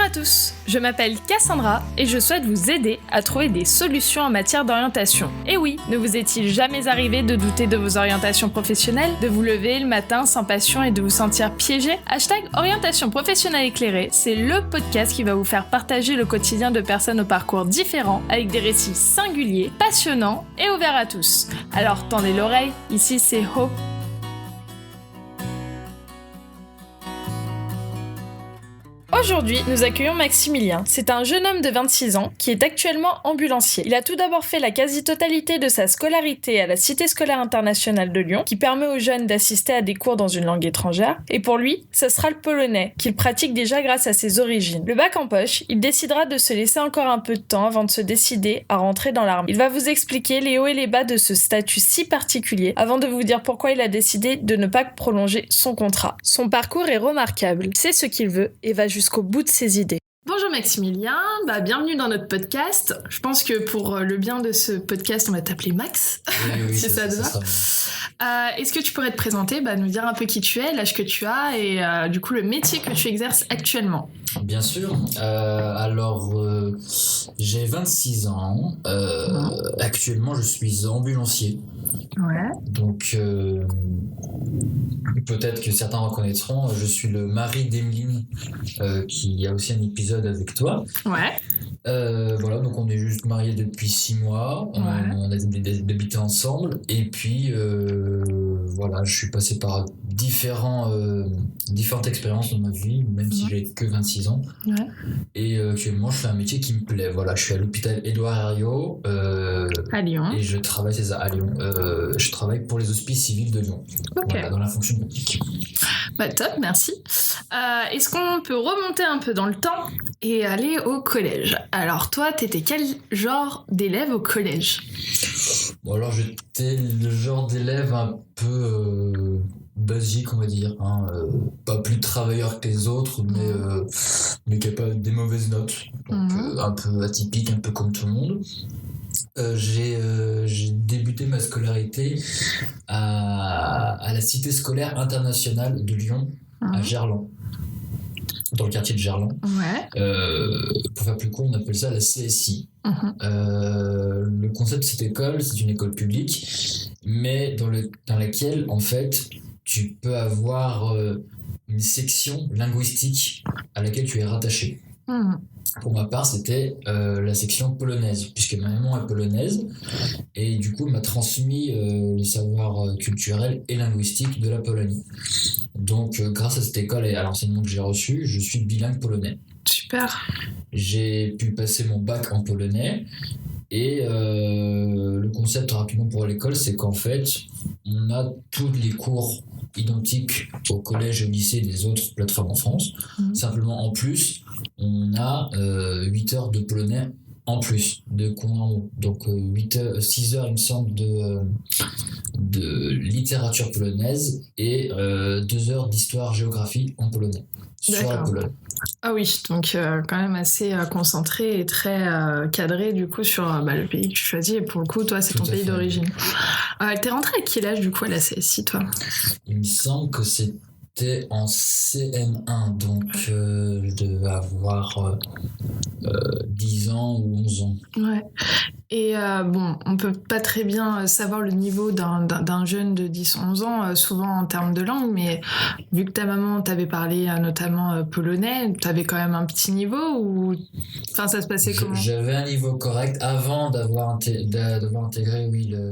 à tous, je m'appelle Cassandra et je souhaite vous aider à trouver des solutions en matière d'orientation. Et oui, ne vous est-il jamais arrivé de douter de vos orientations professionnelles, de vous lever le matin sans passion et de vous sentir piégé ? #orientation professionnelle éclairée, c'est le podcast qui va vous faire partager le quotidien de personnes aux parcours différents, avec des récits singuliers, passionnants et ouverts à tous. Alors tendez l'oreille, ici c'est Ho. Aujourd'hui, nous accueillons Maximilien. C'est un jeune homme de 26 ans qui est actuellement ambulancier. Il a tout d'abord fait la quasi-totalité de sa scolarité à la Cité scolaire internationale de Lyon, qui permet aux jeunes d'assister à des cours dans une langue étrangère. Et pour lui, ce sera le polonais, qu'il pratique déjà grâce à ses origines. Le bac en poche, il décidera de se laisser encore un peu de temps avant de se décider à rentrer dans l'armée. Il va vous expliquer les hauts et les bas de ce statut si particulier, avant de vous dire pourquoi il a décidé de ne pas prolonger son contrat. Son parcours est remarquable. Il sait ce qu'il veut et va jusqu'au bout de ses idées. Bonjour Maximilien, bienvenue dans notre podcast. Je pense que pour le bien de ce podcast, on va t'appeler Max, oui, si ça te va. Est-ce que tu pourrais te présenter, nous dire un peu qui tu es, l'âge que tu as et du coup le métier que tu exerces actuellement? Bien sûr. J'ai 26 ans. Actuellement, je suis ambulancier. Ouais. Donc, peut-être que certains reconnaîtront, je suis le mari d'Emeline, qui a aussi un épisode avec toi. Ouais. Voilà, donc on est juste mariés depuis 6 mois. Ouais. On a d'habiter ensemble. Et puis, voilà, je suis passé par différentes expériences dans ma vie, même si j'ai que 26 ans. Ouais. Et actuellement, je fais un métier qui me plaît. Voilà, je suis à l'hôpital Édouard Herriot. À Lyon. Et je travaille, c'est ça, à Lyon. Je travaille pour les hospices civils de Lyon. Ok. Voilà, dans la fonction publique. Top, merci. Est-ce qu'on peut remonter un peu dans le temps et aller au collège? Alors toi, t'étais quel genre d'élève au collège? Bon, alors j'étais le genre d'élève un peu basique, on va dire, pas plus travailleur que les autres, mais qui n'a pas des mauvaises notes, donc un peu atypique, un peu comme tout le monde. J'ai débuté ma scolarité à la Cité scolaire internationale de Lyon, à Gerland, dans le quartier de Gerland. Ouais. Pour faire plus court, on appelle ça la CSI. Le concept de cette école, c'est une école publique, mais dans laquelle, en fait, tu peux avoir une section linguistique à laquelle tu es rattaché. Pour ma part, c'était la section polonaise, puisque ma maman est polonaise, et du coup, elle m'a transmis le savoir culturel et linguistique de la Pologne. Donc, grâce à cette école et à l'enseignement que j'ai reçu, je suis bilingue polonais. Super. J'ai pu passer mon bac en polonais, et le concept rapidement pour l'école, c'est qu'en fait, on a tous les cours identiques au collège et au lycée des autres plateformes en France. Simplement, en plus, on a 8 heures de polonais en plus de cours normaux. Donc 6 heures, il me semble, de littérature polonaise et 2 heures d'histoire-géographie en polonais sur la Pologne. Ah oui, donc quand même assez concentré et très cadré du coup sur le pays que tu choisis, et pour le coup, toi, c'est ton pays d'origine. T'es rentré à quel âge du coup à la CSI, toi? Il me semble que c'était en CM1, donc je devais avoir 10 ans ou 11 ans. Ouais. Et on peut pas très bien savoir le niveau d'un jeune de 10-11 ans, souvent en termes de langue, mais vu que ta maman t'avait parlé notamment polonais, t'avais quand même un petit niveau, ou ça se passait comment? J'avais un niveau correct avant d'avoir intégré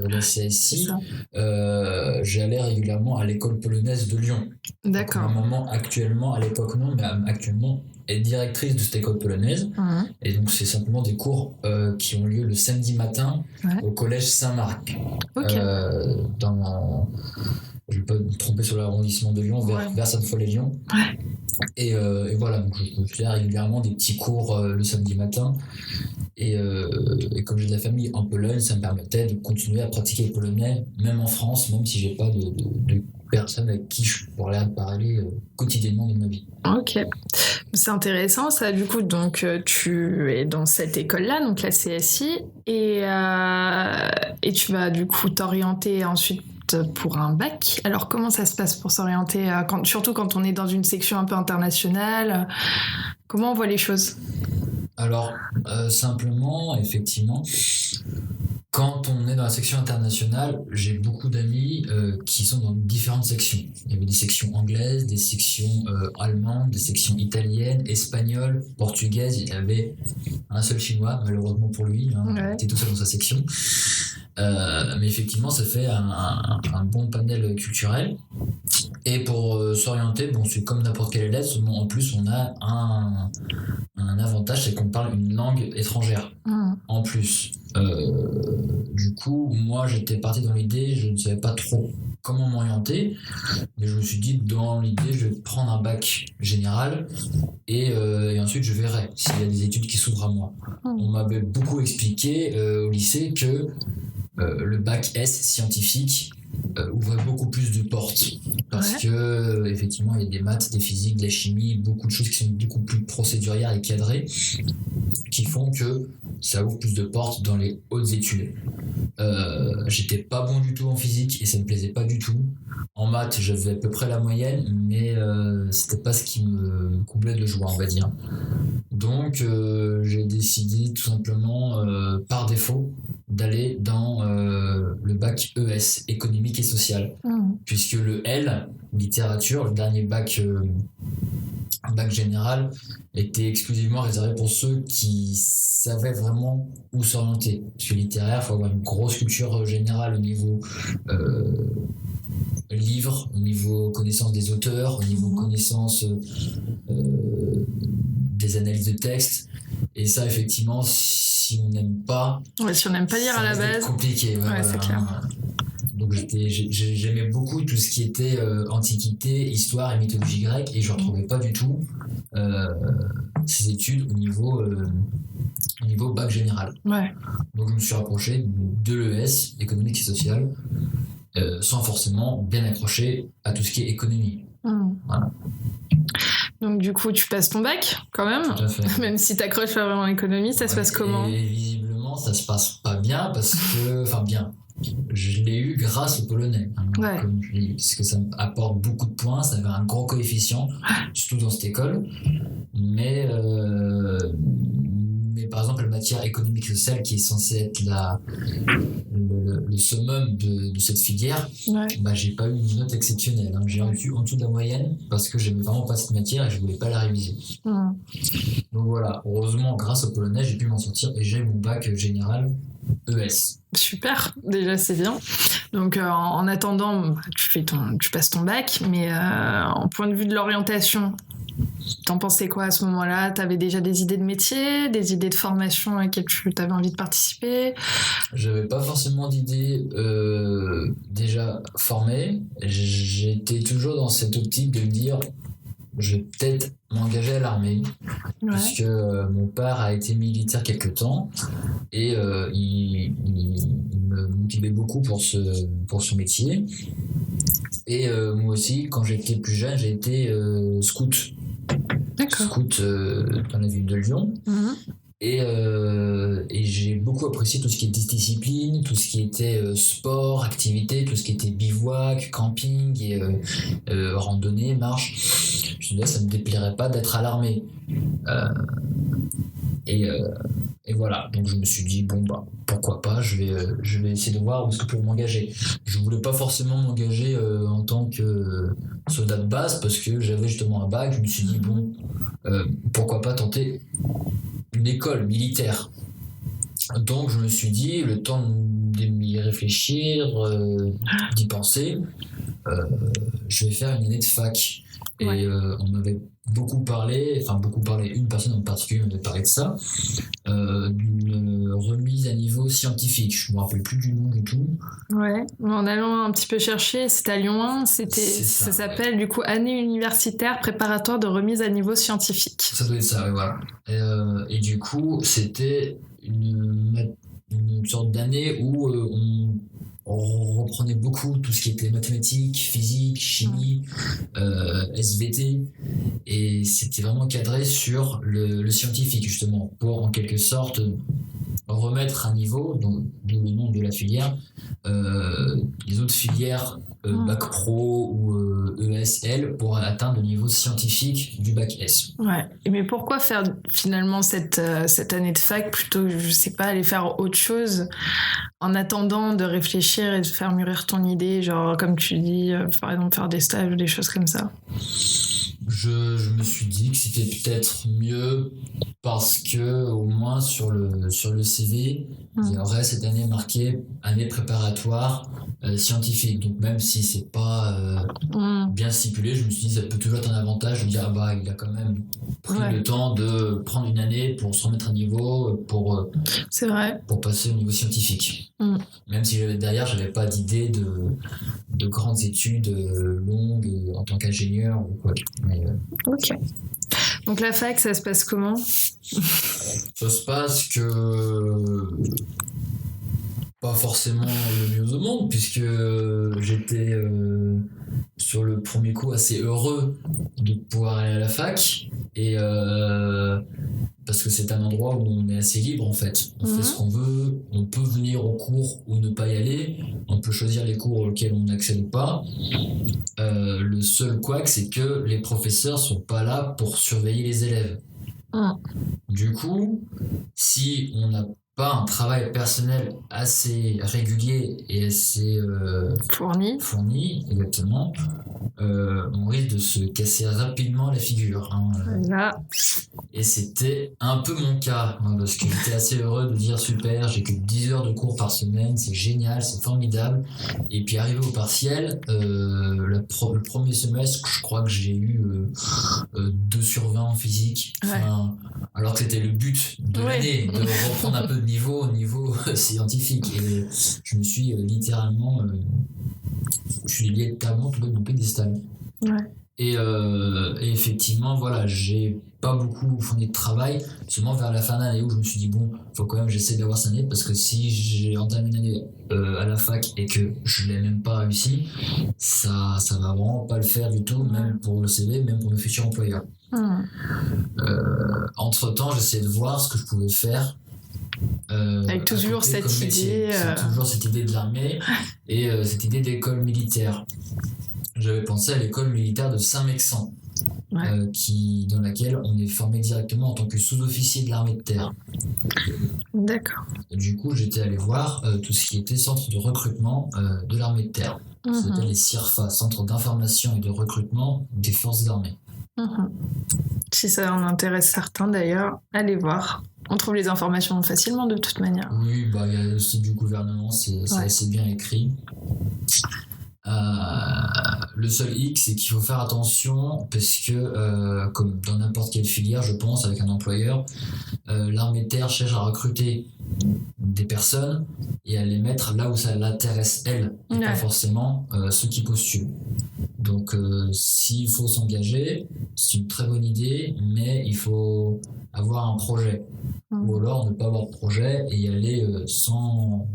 la CSI. J'allais régulièrement à l'école polonaise de Lyon. D'accord. Donc, ma maman actuellement, à l'époque non, mais actuellement est directrice de cette école polonaise. Et donc c'est simplement des cours qui ont lieu le samedi matin au collège Saint-Marc. Okay. Je ne vais pas me tromper sur l'arrondissement de Lyon, vers Sainte-Foy-les-Lyon. Ouais. Et voilà, donc je fais régulièrement des petits cours le samedi matin. Et comme j'ai de la famille en Pologne, ça me permettait de continuer à pratiquer le polonais, même en France, même si j'ai pas de personne avec qui je pourrais parler quotidiennement de ma vie. Ok, c'est intéressant ça. Du coup, donc tu es dans cette école-là, donc la CSI, et tu vas du coup t'orienter ensuite pour un bac. Alors comment ça se passe pour s'orienter, surtout quand on est dans une section un peu internationale? Comment on voit les choses? Alors, simplement, effectivement, quand on est dans la section internationale, j'ai beaucoup d'amis qui sont dans différentes sections. Il y avait des sections anglaises, des sections allemandes, des sections italiennes, espagnoles, portugaises. Il y avait un seul chinois, malheureusement pour lui, il était tout seul dans sa section. Mais effectivement, ça fait un bon panel culturel. Et pour s'orienter, bon, c'est comme n'importe quelle élève, seulement en plus, on a un avantage, c'est qu'on parle une langue étrangère. En plus. Du coup, moi, j'étais parti dans l'idée, je ne savais pas trop comment m'orienter, mais je me suis dit, dans l'idée, je vais prendre un bac général et ensuite, je verrai s'il y a des études qui s'ouvrent à moi. On m'avait beaucoup expliqué au lycée que le bac S scientifique ouvrait beaucoup plus de portes parce que effectivement il y a des maths, des physiques, de la chimie, beaucoup de choses qui sont beaucoup plus procédurières et cadrées qui font que ça ouvre plus de portes dans les hautes études. J'étais pas bon du tout en physique et ça me plaisait pas du tout. En maths j'avais à peu près la moyenne, mais c'était pas ce qui me comblait de joie, on va dire. Donc j'ai décidé tout simplement par défaut d'aller dans le bac ES, économique et social, puisque le L, littérature, le dernier bac général, était exclusivement réservé pour ceux qui savaient vraiment où s'orienter. Parce que littéraire, il faut avoir une grosse culture générale au niveau livre, au niveau connaissance des auteurs, au niveau connaissance des analyses de texte. Et ça, effectivement, si on n'aime pas... si on n'aime pas lire à la base... C'est compliqué. C'est clair. Donc j'aimais beaucoup tout ce qui était antiquité, histoire et mythologie grecque, et je ne retrouvais pas du tout ces études au niveau bac général. Donc je me suis rapproché de l'ES, économique et social, sans forcément bien accrocher à tout ce qui est économie. Voilà. Donc du coup tu passes ton bac quand même, tout à fait. Même si t'accroches pas vraiment à l'économie, ça se passe comment? Et visiblement ça se passe pas bien parce que, enfin bien, je l'ai eu grâce au polonais, comme je dis, parce que ça apporte beaucoup de points, ça avait un gros coefficient, surtout dans cette école, mais par exemple la matière économique et sociale qui est censée être le summum de cette filière, j'ai pas eu une note exceptionnelle, j'ai reçu en dessous de la moyenne parce que j'aimais vraiment pas cette matière et je voulais pas la réviser. Donc voilà, heureusement grâce au polonais j'ai pu m'en sortir et j'ai mon bac général ES. Super, déjà c'est bien. Donc en attendant, tu passes ton bac, mais en point de vue de l'orientation, t'en pensais quoi à ce moment-là? T'avais déjà des idées de métier, des idées de formation à laquelle tu avais envie de participer? J'avais pas forcément d'idées déjà formées. J'étais toujours dans cette optique de me dire je vais peut-être m'engager à l'armée, puisque mon père a été militaire quelque temps et il me motivait beaucoup pour ce métier. Et moi aussi, quand j'étais plus jeune, j'ai été scout. Scout dans la ville de Lyon. Et j'ai beaucoup apprécié tout ce qui était discipline, tout ce qui était sport, activité, tout ce qui était bivouac, camping, et, randonnée, marche. Je me suis dit là, ça ne me déplairait pas d'être à l'armée. Et voilà, donc je me suis dit pourquoi pas, je vais essayer de voir où est-ce que je peux m'engager. Je voulais pas forcément m'engager en tant que soldat de base parce que j'avais justement un bac. Je me suis dit pourquoi pas tenter une école militaire. Donc je me suis dit, le temps de m'y réfléchir, d'y penser, je vais faire une année de fac. Et on m'avait beaucoup parlé, une personne en particulier m'avait parlé de ça, d'une remise à niveau scientifique. Je ne me rappelle plus du nom du tout. En allant un petit peu chercher, c'était à Lyon 1, ça s'appelle du coup année universitaire préparatoire de remise à niveau scientifique. Ça doit être ça, voilà. Et du coup, c'était une sorte d'année où on reprenait beaucoup tout ce qui était mathématiques, physique, chimie, SVT, et c'était vraiment cadré sur le scientifique justement, pour en quelque sorte remettre à niveau, d'où le nom de la filière, les autres autre filière bac pro ou ESL pour atteindre le niveau scientifique du bac S. Ouais. Mais pourquoi faire finalement cette année de fac plutôt que, je sais pas, aller faire autre chose en attendant de réfléchir et de faire mûrir ton idée, genre comme tu dis, par exemple faire des stages ou des choses comme ça? Je me suis dit que c'était peut-être mieux parce que au moins sur le CV, il y aurait cette année marquée année préparatoire scientifique. Donc même si c'est pas bien stipulé, je me suis dit ça peut toujours être un avantage de dire il a quand même pris le temps de prendre une année pour se remettre à niveau c'est vrai, pour passer au niveau scientifique. Même si j'avais pas d'idée de grandes études longues en tant qu'ingénieur ou quoi. Ok. Donc la fac, ça se passe comment? Ça se passe que pas forcément le mieux au monde, puisque j'étais sur le premier coup assez heureux de pouvoir aller à la fac, et parce que c'est un endroit où on est assez libre en fait. On fait ce qu'on veut, on peut venir au cours ou ne pas y aller, on peut choisir les cours auxquels on accède ou pas. Le seul couac, c'est que les professeurs sont pas là pour surveiller les élèves. Du coup, si on n'a pas un travail personnel assez régulier et assez fourni, exactement, on risque de se casser rapidement la figure. Et c'était un peu mon cas, parce que j'étais assez heureux de dire super, j'ai que 10 heures de cours par semaine, c'est génial, c'est formidable. Et puis arrivé au partiel, le premier semestre, je crois que j'ai eu 2/20 en physique, alors que c'était le but de l'année, de reprendre un peu de niveau scientifique. Et je me suis littéralement tombé de mon pédestal. Et effectivement, voilà, j'ai pas beaucoup fourni de travail, seulement vers la fin d'année où je me suis dit faut quand même j'essaie d'avoir cette année, parce que si j'ai entamé une année à la fac et que je l'ai même pas réussi, ça va vraiment pas le faire du tout, même pour le CV, même pour mes futurs employeurs. Entre temps, j'essayais de voir ce que je pouvais faire. Avec toujours cette idée. C'est toujours cette idée de l'armée et cette idée d'école militaire. J'avais pensé à l'école militaire de Saint-Mexan, dans laquelle on est formé directement en tant que sous-officier de l'armée de terre. D'accord. Du coup, j'étais allé voir tout ce qui était centre de recrutement de l'armée de terre. C'était les CIRFA, Centre d'information et de recrutement des forces armées. Si ça en intéresse certains d'ailleurs, allez voir. On trouve les informations facilement de toute manière. Oui, il y a le site du gouvernement, c'est assez bien écrit. Le seul hic, c'est qu'il faut faire attention parce que, comme dans n'importe quelle filière, je pense, avec un employeur, l'armée de terre cherche à recruter des personnes et à les mettre là où ça l'intéresse elle, et pas forcément ceux qui postulent. Donc, s'il faut s'engager, c'est une très bonne idée, mais il faut avoir un projet. Ou alors ne pas avoir de projet et y aller sans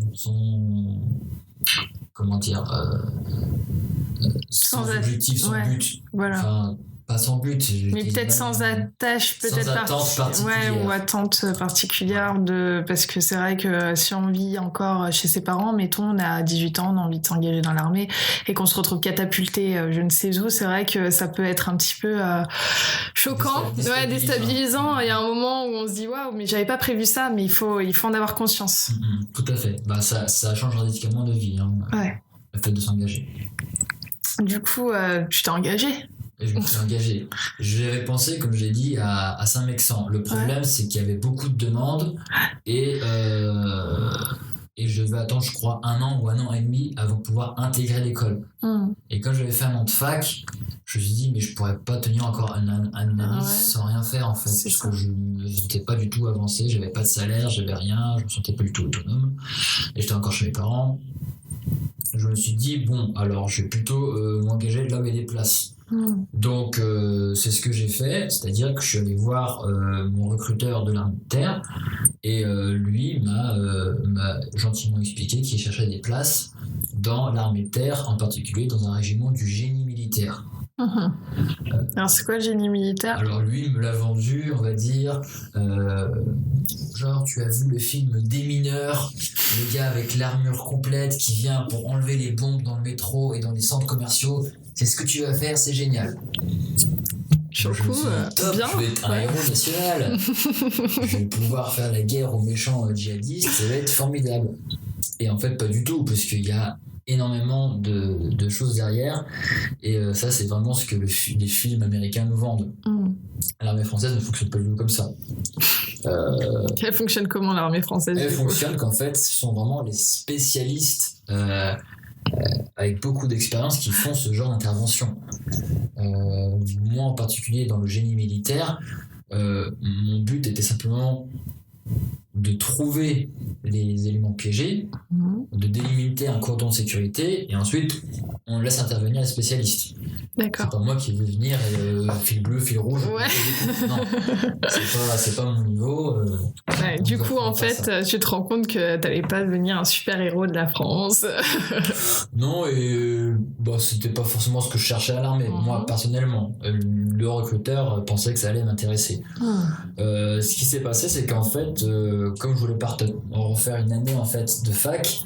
objectif, sans but. Voilà. Enfin, pas sans but. Mais peut-être sans attache, sans attente particulière. Ou attente particulière parce que c'est vrai que si on vit encore chez ses parents, mettons, on a 18 ans, on a envie de s'engager dans l'armée et qu'on se retrouve catapulté je ne sais où, c'est vrai que ça peut être un petit peu choquant, déstabilisant. Il y a un moment où on se dit waouh, mais j'avais pas prévu ça, mais il faut en avoir conscience. Tout à fait. Ça change radicalement de vie. Le fait de s'engager. Du coup, tu t'es engagé? Et je me suis engagé. J'avais pensé, comme j'ai dit, à Saint-Mexan. Le problème, c'est qu'il y avait beaucoup de demandes et je devais attendre, je crois, 1 an ou 1 an et demi avant de pouvoir intégrer l'école. Et quand j'avais fait un an de fac, je me suis dit, mais je pourrais pas tenir encore une année sans rien faire, en fait. Parce que je ne sentais pas du tout avancé, j'avais pas de salaire, j'avais rien, je me sentais pas du tout autonome. Et j'étais encore chez mes parents. Je me suis dit, alors je vais plutôt m'engager là où il y a des places. Donc c'est ce que j'ai fait, c'est-à-dire que je suis allé voir mon recruteur de l'armée de terre et lui m'a gentiment expliqué qu'il cherchait des places dans l'armée de terre, en particulier dans un régiment du génie militaire. Alors c'est quoi le génie militaire? Alors lui il me l'a vendu, on va dire genre tu as vu le film Démineur, le gars avec l'armure complète qui vient pour enlever les bombes dans le métro et dans les centres commerciaux. C'est ce que tu vas faire, c'est génial. Sur le coup, top, bien. je vais être un héros national. Je vais pouvoir faire la guerre aux méchants djihadistes, ça va être formidable. Et en fait, pas du tout, parce qu'il y a énormément de choses derrière. Et ça, c'est vraiment ce que les films américains nous vendent. L'armée française ne fonctionne pas du tout comme ça. Elle fonctionne comment, l'armée française? Elle fonctionne qu'en fait, ce sont vraiment les spécialistes avec beaucoup d'expérience qui font ce genre d'intervention. Moi en particulier dans le génie militaire, mon but était simplement de trouver les éléments piégés, de délimiter un cordon de sécurité et ensuite on laisse intervenir les spécialistes. D'accord. C'est pas moi qui veux venir fil bleu, fil rouge. Ouais. Non, c'est pas mon niveau. Ouais, du coup, en fait, tu te rends compte que t'allais pas devenir un super héros de la France. Non, et c'était pas forcément ce que je cherchais à l'armée. Moi, personnellement, le recruteur pensait que ça allait m'intéresser. Ce qui s'est passé, c'est qu'en fait, comme je voulais refaire une année en fait de fac,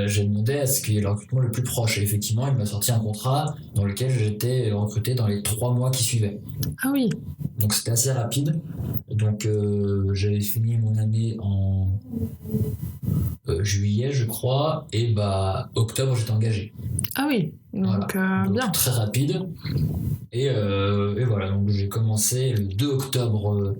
j'ai demandé à ce qu'il y ait le recrutement le plus proche. Et effectivement, il m'a sorti un contrat dans lequel j'étais recruté dans les 3 mois qui suivaient. Ah oui. Donc c'était assez rapide. Donc j'avais fini mon année en juillet, je crois, et octobre j'étais engagé. Ah oui. Donc, voilà. Donc bien. Très rapide. Et voilà, donc j'ai commencé le 2 octobre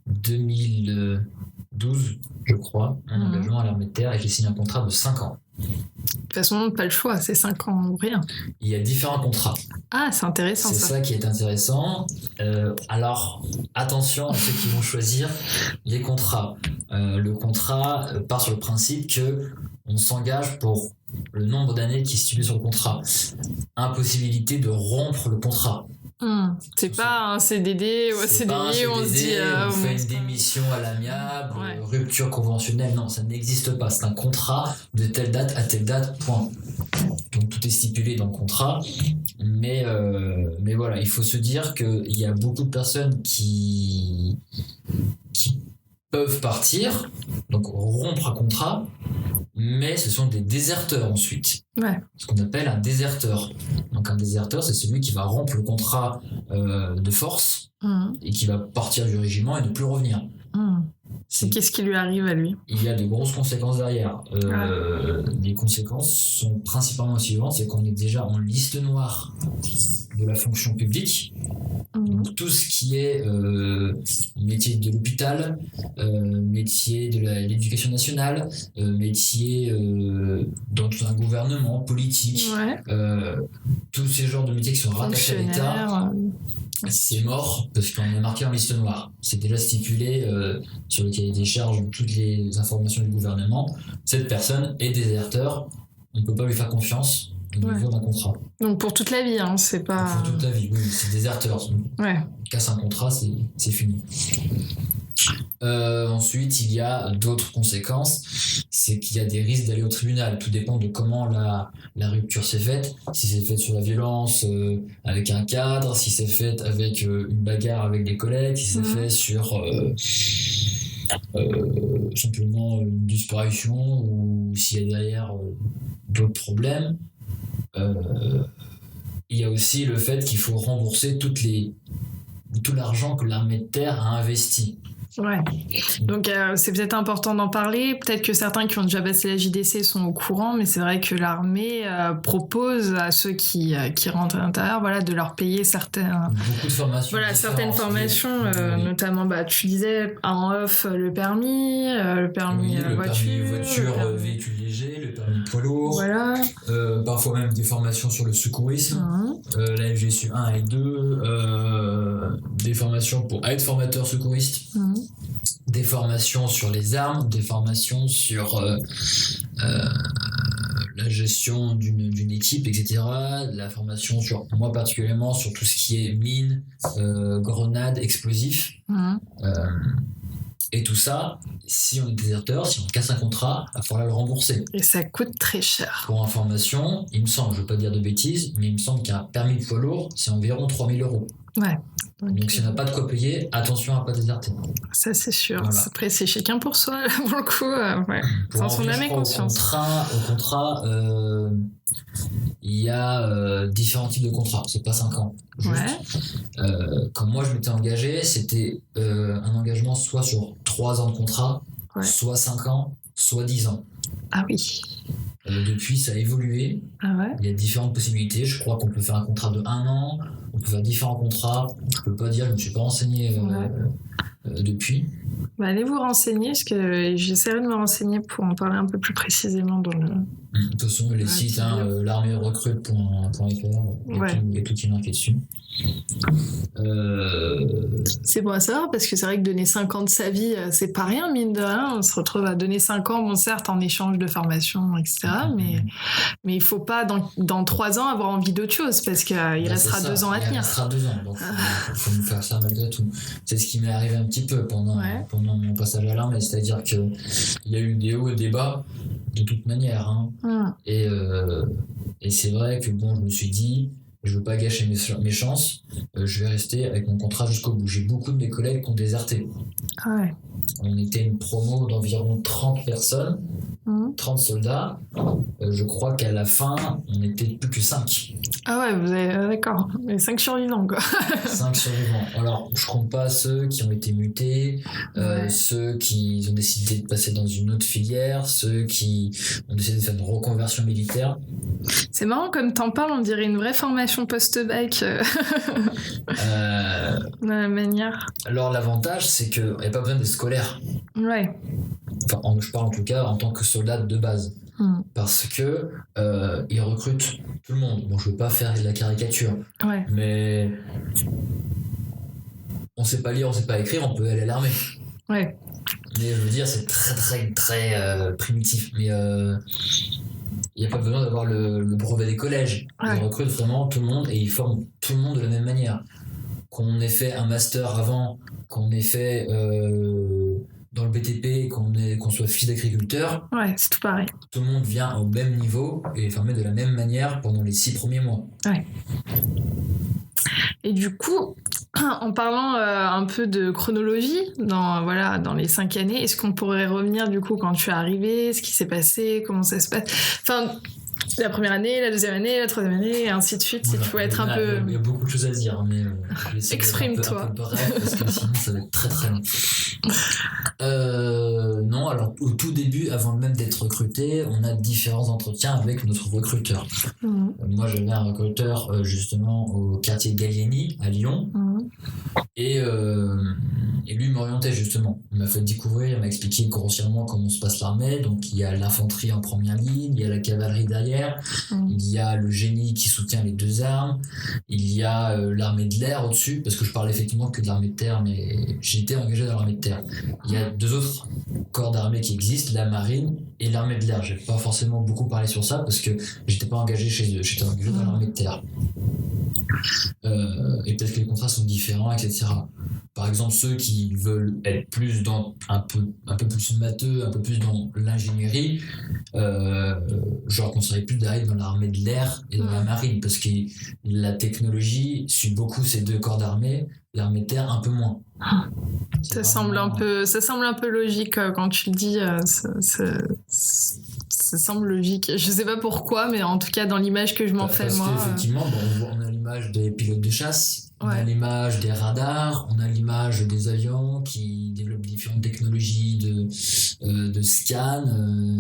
2012, je crois, mon engagement à l'armée de terre, et j'ai signé un contrat de 5 ans. De toute façon, pas le choix, c'est 5 ans ou rien. Il y a différents contrats. Ah, c'est intéressant. C'est ça qui est intéressant. Alors, attention à ceux qui vont choisir les contrats. Le contrat part sur le principe qu'on s'engage pour le nombre d'années qui est stipulé sur le contrat. Impossibilité de rompre le contrat. C'est pas un CDD ou un CDI où on se dit on fait une démission à l'amiable, rupture conventionnelle, non, ça n'existe pas. C'est un contrat de telle date à telle date, point. Donc tout est stipulé dans le contrat, mais voilà, il faut se dire qu'il y a beaucoup de personnes qui peuvent partir, donc rompre un contrat, mais ce sont des déserteurs ensuite. Ouais. Ce qu'on appelle un déserteur. Donc un déserteur, c'est celui qui va rompre le contrat de force et qui va partir du régiment et ne plus revenir. Et qu'est-ce qui lui arrive à lui? Il y a de grosses conséquences derrière. Les conséquences sont principalement suivantes, c'est qu'on est déjà en liste noire de la fonction publique. Donc tout ce qui est métier de l'hôpital, métier de l'éducation nationale, métier dans un gouvernement politique, tous ces genres de métiers qui sont rattachés à l'État, c'est mort parce qu'on est marqué en liste noire. C'est déjà stipulé sur le cahier des charges de toutes les informations du gouvernement. Cette personne est déserteur, on ne peut pas lui faire confiance au niveau d'un contrat. Donc pour toute la vie, hein, c'est pas... Pour toute la vie, oui, c'est déserteur. Casse un contrat, c'est fini. Ensuite, il y a d'autres conséquences, c'est qu'il y a des risques d'aller au tribunal. Tout dépend de comment la rupture s'est faite. Si c'est fait sur la violence avec un cadre, si c'est fait avec une bagarre avec des collègues, si c'est fait sur simplement une disparition ou s'il y a derrière d'autres problèmes. Il y a aussi le fait qu'il faut rembourser tout l'argent que l'armée de terre a investi. Ouais, donc c'est peut-être important d'en parler. Peut-être que certains qui ont déjà passé la JDC sont au courant, mais c'est vrai que l'armée propose à ceux qui rentrent à l'intérieur, de leur payer certaines formations, notamment, tu disais en off le permis voiture, véhicule léger, le permis poids lourd, parfois même des formations sur le secourisme, la FGSU 1 et 2, des formations pour être formateur secouriste. Des formations sur les armes, des formations sur la gestion d'une équipe, etc. La formation moi particulièrement, sur tout ce qui est mines, grenades, explosifs. Et tout ça, si on est déserteur, si on casse un contrat, il va falloir le rembourser. Et ça coûte très cher. Pour information, il me semble, je ne veux pas dire de bêtises, mais il me semble qu'un permis de poids lourd, c'est environ 3 000 €. Ouais. Donc si on n'a pas de quoi payer, attention à ne pas déserter. Ça c'est sûr. Voilà. Après c'est chacun pour soi, là, pour le coup. Pour sans son âme et conscience. Au contrat, il y a différents types de contrats. C'est pas 5 ans. Juste. Quand moi je m'étais engagé, c'était un engagement soit sur 3 ans de contrat, soit 5 ans, soit 10 ans. Ah oui. Depuis, ça a évolué. Ah ouais. Il y a différentes possibilités. Je crois qu'on peut faire un contrat de 1 an, on peut faire différents contrats. Je peux pas dire, je ne me suis pas renseigné depuis. Bah, allez vous renseigner, parce que j'essaierai de me renseigner pour en parler un peu plus précisément dans le... De toute façon, les sites, l'arméerecrute.fr, il y a tout qui est marqué dessus. C'est bon à savoir, parce que c'est vrai que donner 5 ans de sa vie, c'est pas rien, mine de rien. On se retrouve à donner 5 ans, bon certes, en échange de formation, etc. Mais il faut pas, dans 3 ans, avoir envie d'autre chose, parce qu'il restera 2 ans à tenir. Il restera 2 ans, donc il faut nous faire ça malgré tout. C'est ce qui m'est arrivé un petit peu pendant mon passage à l'armée, c'est-à-dire qu'il y a eu des hauts et des bas, de toute manière. Et c'est vrai que bon, je me suis dit, je veux pas gâcher mes chances, je vais rester avec mon contrat jusqu'au bout. J'ai beaucoup de mes collègues qui ont déserté. On était une promo d'environ 30 personnes, 30 soldats. Je crois qu'à la fin, on n'était plus que 5. Ah ouais, vous avez, d'accord. Mais 5 survivants, quoi. 5 survivants. Alors, je compte pas ceux qui ont été mutés, ceux qui ont décidé de passer dans une autre filière, ceux qui ont décidé de faire une reconversion militaire. C'est marrant, comme t'en parles, on dirait une vraie formation post-bac. De la manière. Alors, l'avantage, c'est qu'il n'y a pas besoin d'être scolaire. Ouais. Enfin, je parle en tout cas en tant que soldat de base. Parce que ils recrutent tout le monde. Bon, je veux pas faire de la caricature, mais on sait pas lire, on sait pas écrire, on peut aller à l'armée. Mais je veux dire, c'est très très très primitif. Mais il n'y a pas besoin d'avoir le brevet des collèges. Ils recrutent vraiment tout le monde et ils forment tout le monde de la même manière. Qu'on ait fait un master avant, qu'on ait fait dans le BTP, qu'on soit fils d'agriculteur, c'est tout pareil. Tout le monde vient au même niveau et est formé de la même manière pendant les 6 premiers mois. Et du coup, en parlant un peu de chronologie, dans les 5 années, est-ce qu'on pourrait revenir du coup quand tu es arrivé, ce qui s'est passé, comment ça se passe, enfin, la première année, la deuxième année, la troisième année, et ainsi de suite, si tu pouvais être un peu... Il y a beaucoup de choses à dire, mais je vais essayer Exprime-toi. Un peu bref, parce que sinon ça va être très très long. Non, alors au tout début, avant même d'être recruté, on a différents entretiens avec notre recruteur. Moi, j'avais un recruteur justement au quartier Gallieni, à Lyon, et lui m'orientait justement. Il m'a fait découvrir, il m'a expliqué grossièrement comment se passe l'armée. Donc il y a l'infanterie en première ligne, il y a la cavalerie derrière, il y a le génie qui soutient les 2 armes, il y a l'armée de l'air au-dessus, parce que je parle effectivement que de l'armée de terre, mais j'étais engagé dans l'armée de terre. Il y a 2 autres corps d'armée qui existent, la marine et l'armée de l'air. J'ai pas forcément beaucoup parlé sur ça parce que j'étais pas engagé chez eux, j'étais engagé dans l'armée de terre. Et peut-être que les contrats sont différents, etc. Par exemple, ceux qui veulent être plus dans un peu plus matheux, un peu plus dans l'ingénierie, je leur conseillerais plus d'aller dans l'armée de l'air et dans la marine, parce que la technologie suit beaucoup ces 2 corps d'armée, l'armée de terre un peu moins. Ça semble un peu logique quand tu le dis. Ça semble logique. Je sais pas pourquoi, mais en tout cas dans l'image que je m'en fais moi. Parce qu'effectivement, on a l'image des pilotes de chasse, on a l'image des radars, on a l'image des avions qui développent différentes technologies de scan,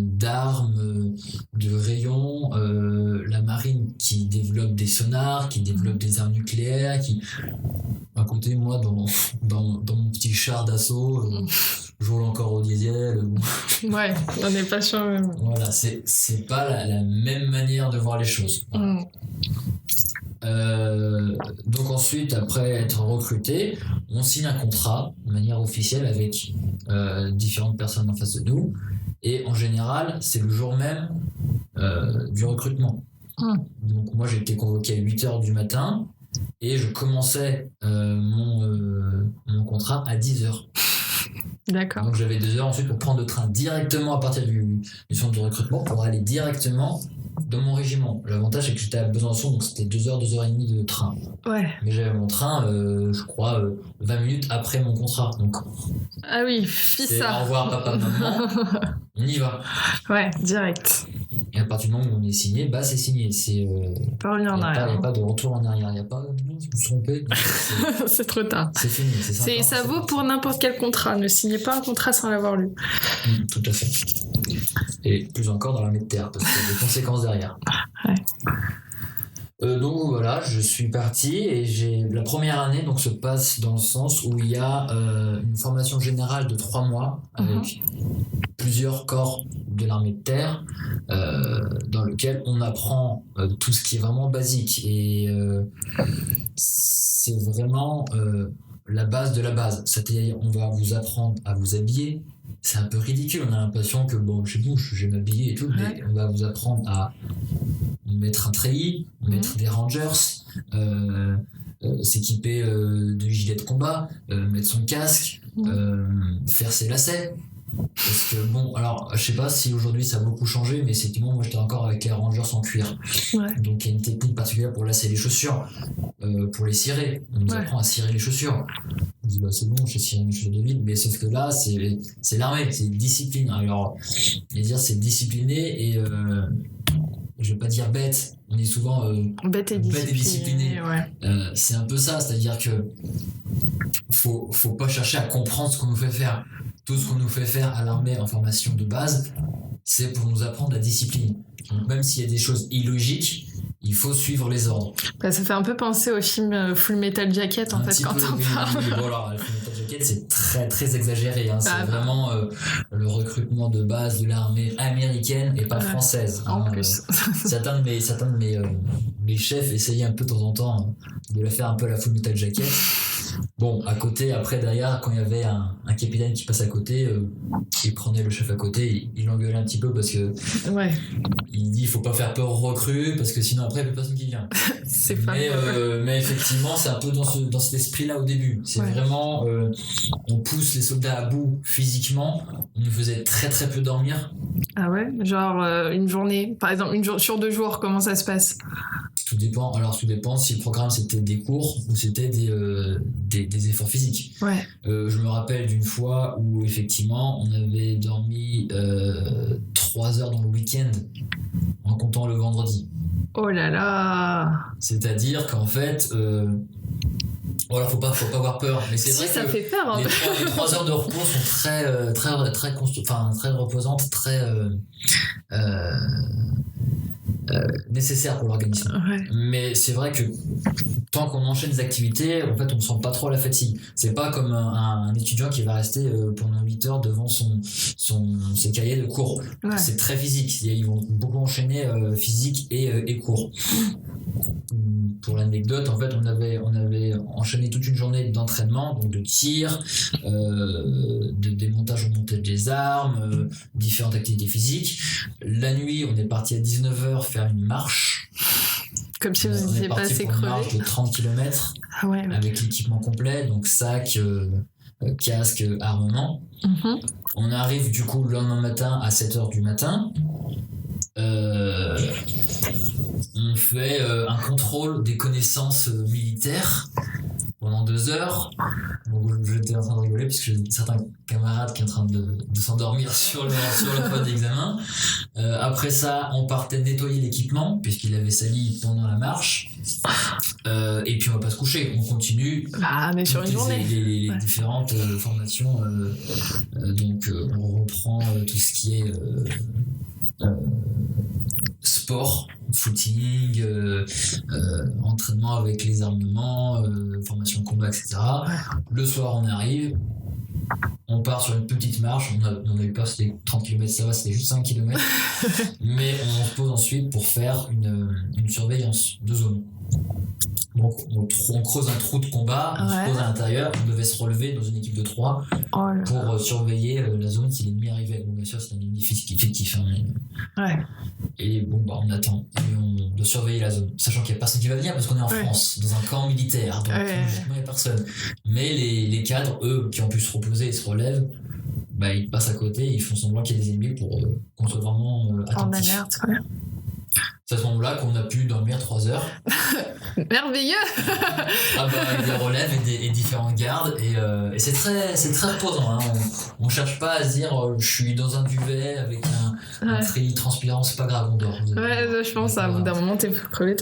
d'armes, de rayons, la marine qui développe des sonars, qui développe des armes nucléaires, à côté, moi, dans mon petit char d'assaut, je roule encore au diesel. On n'est pas sûr. Voilà, c'est pas la même manière de voir les choses. Donc ensuite, après être recruté, on signe un contrat de manière officielle avec différentes personnes en face de nous, et en général, c'est le jour même du recrutement. Donc moi, j'ai été convoqué à 8h du matin, et je commençais mon contrat à 10h. D'accord. Donc j'avais 2 heures ensuite pour prendre le train directement à partir du centre de recrutement pour aller directement dans mon régiment. L'avantage, c'est que j'étais à Besançon, donc c'était 2 heures, 2 heures et demie de train. Mais j'avais mon train, je crois, 20 minutes après mon contrat. Donc, ah oui, fils ça. Au revoir papa, maman, on y va. Direct. Et à partir du moment où on est signé, c'est signé. Il n'y a pas de retour en arrière. Il n'y a pas je me suis trompé. C'est trop tard. C'est fini. Ça vaut pour n'importe quel contrat. Ne signez pas un contrat sans l'avoir lu. Tout à fait. Et plus encore dans l'armée de terre, parce qu'il y a des conséquences derrière. Ouais. Donc voilà, je suis parti et la première année donc se passe dans le sens où il y a une formation générale de 3 mois avec plusieurs corps de l'armée de terre dans lequel on apprend tout ce qui est vraiment basique et c'est vraiment la base de la base. C'est-à-dire on va vous apprendre à vous habiller. C'est un peu ridicule, on a l'impression que je vais m'habiller et tout, mais on va vous apprendre à mettre un treillis, mettre des rangers, s'équiper de gilet de combat, mettre son casque, faire ses lacets. Parce que alors je sais pas si aujourd'hui ça a beaucoup changé, mais effectivement moi j'étais encore avec les rangers en cuir. Donc il y a une technique particulière pour lasser les chaussures, pour les cirer. On nous apprend à cirer les chaussures. On dit c'est bon, j'ai ciré mes chaussures de vide, mais sauf que là c'est l'armée, c'est discipline. Alors c'est discipliné et je vais pas dire bête, on est souvent bête et discipliné. C'est un peu ça, c'est-à-dire que faut pas chercher à comprendre ce qu'on nous fait faire. Tout ce qu'on nous fait faire à l'armée en formation de base, c'est pour nous apprendre la discipline. Donc, même s'il y a des choses illogiques, il faut suivre les ordres. Ça fait un peu penser au film Full Metal Jacket quand on parle. Voilà, Full Metal Jacket, c'est très très exagéré. C'est vraiment le recrutement de base de l'armée américaine et pas française. En plus. Certains de mes chefs essayaient un peu de temps en temps de la faire un peu à la Full Metal Jacket. Bon, à côté, après, derrière, quand il y avait un capitaine qui passe à côté, il prenait le chef à côté, il l'engueulait un petit peu parce que il dit il faut pas faire peur aux recrues parce que sinon après il n'y a personne qui vient. Mais effectivement, c'est un peu dans cet esprit-là au début. C'est vraiment, on pousse les soldats à bout physiquement, on nous faisait très très peu dormir. Ah ouais, genre une journée, par exemple sur 2 jours, comment ça se passe? Tout dépend si le programme c'était des cours ou c'était des efforts physiques. Je me rappelle d'une fois où effectivement on avait dormi 3 heures dans le week-end en comptant le vendredi. Oh là là! C'est-à-dire qu'en fait faut pas avoir peur, mais c'est vrai ça que fait peur, les 3 heures de repos sont très reposantes, très nécessaire pour l'organisme. Mais c'est vrai que tant qu'on enchaîne des activités, en fait, on ne sent pas trop la fatigue. C'est pas comme un étudiant qui va rester pendant 8 heures devant ses cahiers de cours. C'est très physique. Ils vont beaucoup enchaîner physique et cours. Pour l'anecdote, en fait, on avait enchaîné toute une journée d'entraînement, donc de tir, de démontage au montage des armes, différentes activités physiques. La nuit, on est parti à 19h faire une marche. Comme si vous n'étiez pas assez crevé. On est parti pour une marche de 30 km avec l'équipement complet, donc sac, casque, armement. On arrive du coup le lendemain matin à 7h du matin. On fait un contrôle des connaissances militaires pendant 2 heures. Donc, j'étais en train de rigoler puisque j'ai certains camarades qui sont en train de s'endormir sur la feuille d'examen. Après ça, on partait nettoyer l'équipement puisqu'il avait sali pendant la marche. Et puis on va pas se coucher, on continue. Mais sur une journée. Les différentes formations. Donc on reprend tout ce qui est sport, footing, entraînement avec les armements, formation de combat, etc. Le soir, on arrive, on part sur une petite marche, on a eu peur, c'était 30 km, ça va, c'était juste 5 km, mais on se pose ensuite pour faire une surveillance de zone. Donc on creuse un trou de combat, on se pose à l'intérieur, on devait se relever dans une équipe de 3 pour surveiller la zone si l'ennemi arrivait. Bon, bien sûr, c'est un ennemi fictif. Et on attend, et on doit surveiller la zone, sachant qu'il n'y a personne qui va venir parce qu'on est en France, dans un camp militaire, donc logiquement il n'y a personne. Mais les cadres, eux, qui ont pu se reposer et se relèvent, ils passent à côté, ils font semblant qu'il y a des ennemis pour qu'on soit vraiment attentifs. C'est à ce moment-là qu'on a pu dormir 3 heures. Merveilleux. Avec des relèves et différentes gardes. Et c'est très reposant. Hein. On cherche pas à se dire je suis dans un duvet avec un treillis transpirant, c'est pas grave, on dort. Ouais, je pense, à bout d'un moment, t'es crevé.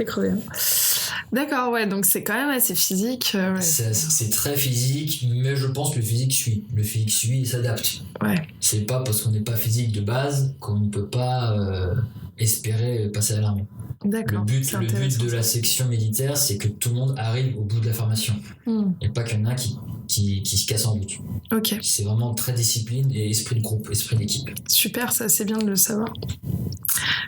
D'accord, ouais, donc c'est quand même assez physique. Ouais. C'est très physique, mais je pense que le physique suit. Le physique suit et s'adapte. Ouais. C'est pas parce qu'on n'est pas physique de base qu'on ne peut pas espérer passer à l'armée. D'accord. Le but de la section militaire, c'est que tout le monde arrive au bout de la formation. Et pas qu'il y en a qui se cassent en route. Ok. C'est vraiment très discipline et esprit de groupe, esprit d'équipe. Super, ça c'est bien de le savoir.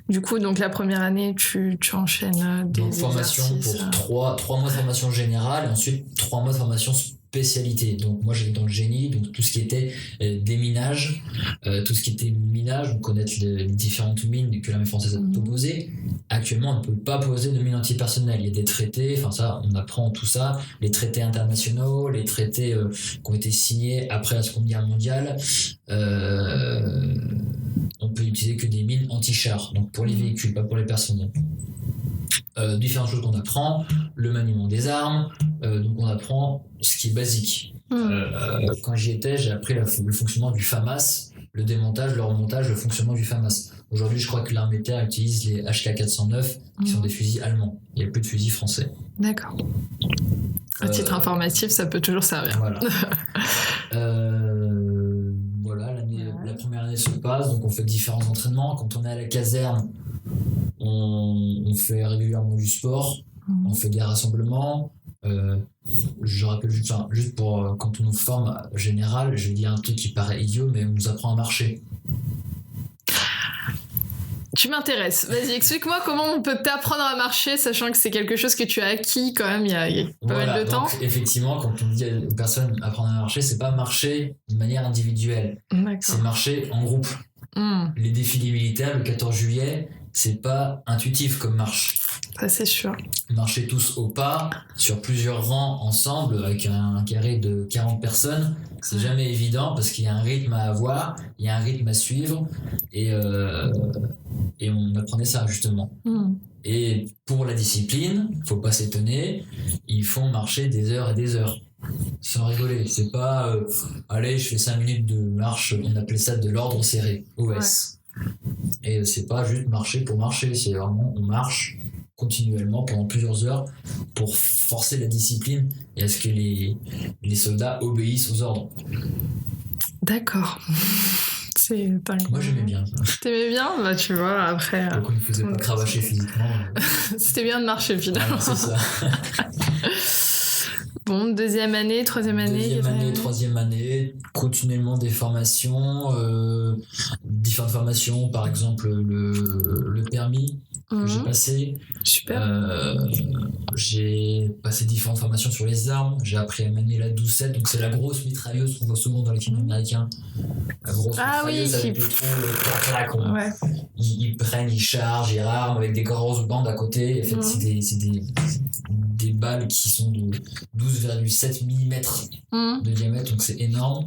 Du coup, donc la première année, tu enchaînes des formation exercices. Pour 3 mois de formation générale et ensuite 3 mois de formation spécialité. Donc moi j'étais dans le génie, donc tout ce qui était déminage, tout ce qui était minage, on connaît les différentes mines que l'armée française peut poser. Actuellement on ne peut pas poser de mines antipersonnelles. Il y a des traités, enfin ça on apprend tout ça, les traités internationaux, les traités qui ont été signés après la Seconde Guerre mondiale. On peut utiliser que des mines anti-chars, donc pour les véhicules, pas pour les personnels. Différentes choses qu'on apprend, le maniement des armes, donc on apprend ce qui est basique. Quand j'y étais, j'ai appris le fonctionnement du FAMAS, le démontage, le remontage, le fonctionnement du FAMAS. Aujourd'hui, je crois que l'armée de terre utilise les HK409, qui sont des fusils allemands. Il n'y a plus de fusils français. D'accord. À titre informatif, ça peut toujours servir. Voilà. La première année se passe, donc on fait différents entraînements. Quand on est à la caserne, on fait régulièrement du sport, on fait des rassemblements. Je rappelle juste pour quand on nous forme général, je vais dire un truc qui paraît idiot, mais on nous apprend à marcher. Tu m'intéresses. Vas-y, explique-moi comment on peut t'apprendre à marcher, sachant que c'est quelque chose que tu as acquis quand même il y a pas mal de temps. Effectivement, quand on dit aux personnes apprendre à marcher, c'est pas marcher de manière individuelle. D'accord. C'est marcher en groupe. Les défilés militaires, le 14 juillet, c'est pas intuitif comme marche. Ça, c'est sûr. Marcher tous au pas, sur plusieurs rangs ensemble, avec un carré de 40 personnes, c'est jamais évident parce qu'il y a un rythme à avoir, il y a un rythme à suivre, et on apprenait ça justement. Et pour la discipline, faut pas s'étonner, ils font marcher des heures et des heures. Sans rigoler, c'est pas allez, je fais 5 minutes de marche, on appelait ça de l'ordre serré, OS. Ouais. Et c'est pas juste marcher pour marcher, c'est vraiment on marche continuellement pendant plusieurs heures pour forcer la discipline et à ce que les soldats obéissent aux ordres. D'accord. C'est dingue. Moi j'aimais bien ça. T'aimais bien ? Bah tu vois, après... Donc on ne faisait pas cravacher physiquement. C'était bien de marcher finalement. C'est ça. Bon, deuxième année, troisième année. Troisième année, continuellement des formations, différentes formations, par exemple le permis que j'ai passé. Super. J'ai passé différentes formations sur les armes, j'ai appris à manier la 12-7, donc c'est la grosse mitrailleuse qu'on voit souvent dans les films américains. La grosse mitrailleuse avec le trou, ils prennent, ils chargent, ils rament avec des grosses bandes à côté. En fait, c'est des balles qui sont de 12,7 mm de diamètre, donc c'est énorme.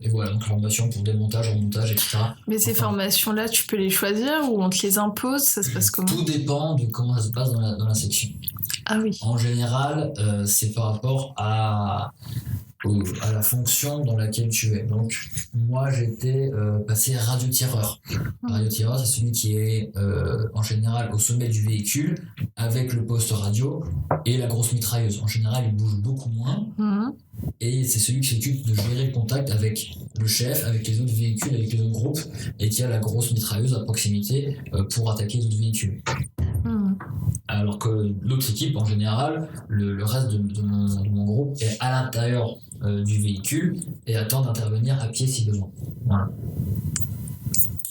Et voilà, donc formation pour démontage, remontage, etc. Mais ces formations-là, tu peux les choisir ou on te les impose ? Ça se passe comment ? Tout dépend de comment ça se passe dans la section. Ah oui. En général, c'est par rapport à la fonction dans laquelle tu es. Donc, moi, j'étais passé radiotireur. Radiotireur, c'est celui qui est en général au sommet du véhicule avec le poste radio et la grosse mitrailleuse. En général, il bouge beaucoup moins. Et c'est celui qui s'occupe de gérer le contact avec le chef, avec les autres véhicules, avec les autres groupes, et qui a la grosse mitrailleuse à proximité pour attaquer les autres véhicules. Alors que l'autre équipe, en général, le reste de mon groupe est à l'intérieur du véhicule et attend d'intervenir à pied si besoin. Voilà.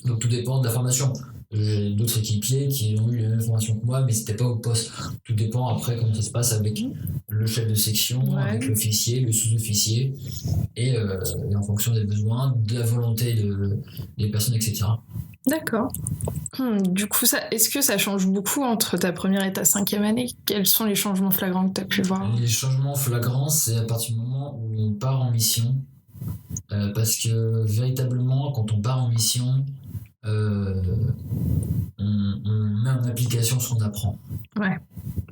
Donc tout dépend de la formation. J'ai d'autres équipiers qui ont eu les mêmes formations que moi, mais c'était pas au poste. Tout dépend après comment ça se passe avec le chef de section, avec l'officier, le sous-officier, et en fonction des besoins, de la volonté des personnes, etc. D'accord. Du coup, est-ce que ça change beaucoup entre ta première et ta cinquième année ? Quels sont les changements flagrants que tu as pu voir ? Les changements flagrants, c'est à partir du moment où on part en mission. Parce que véritablement, quand on part en mission, on met en application ce qu'on apprend. Ouais.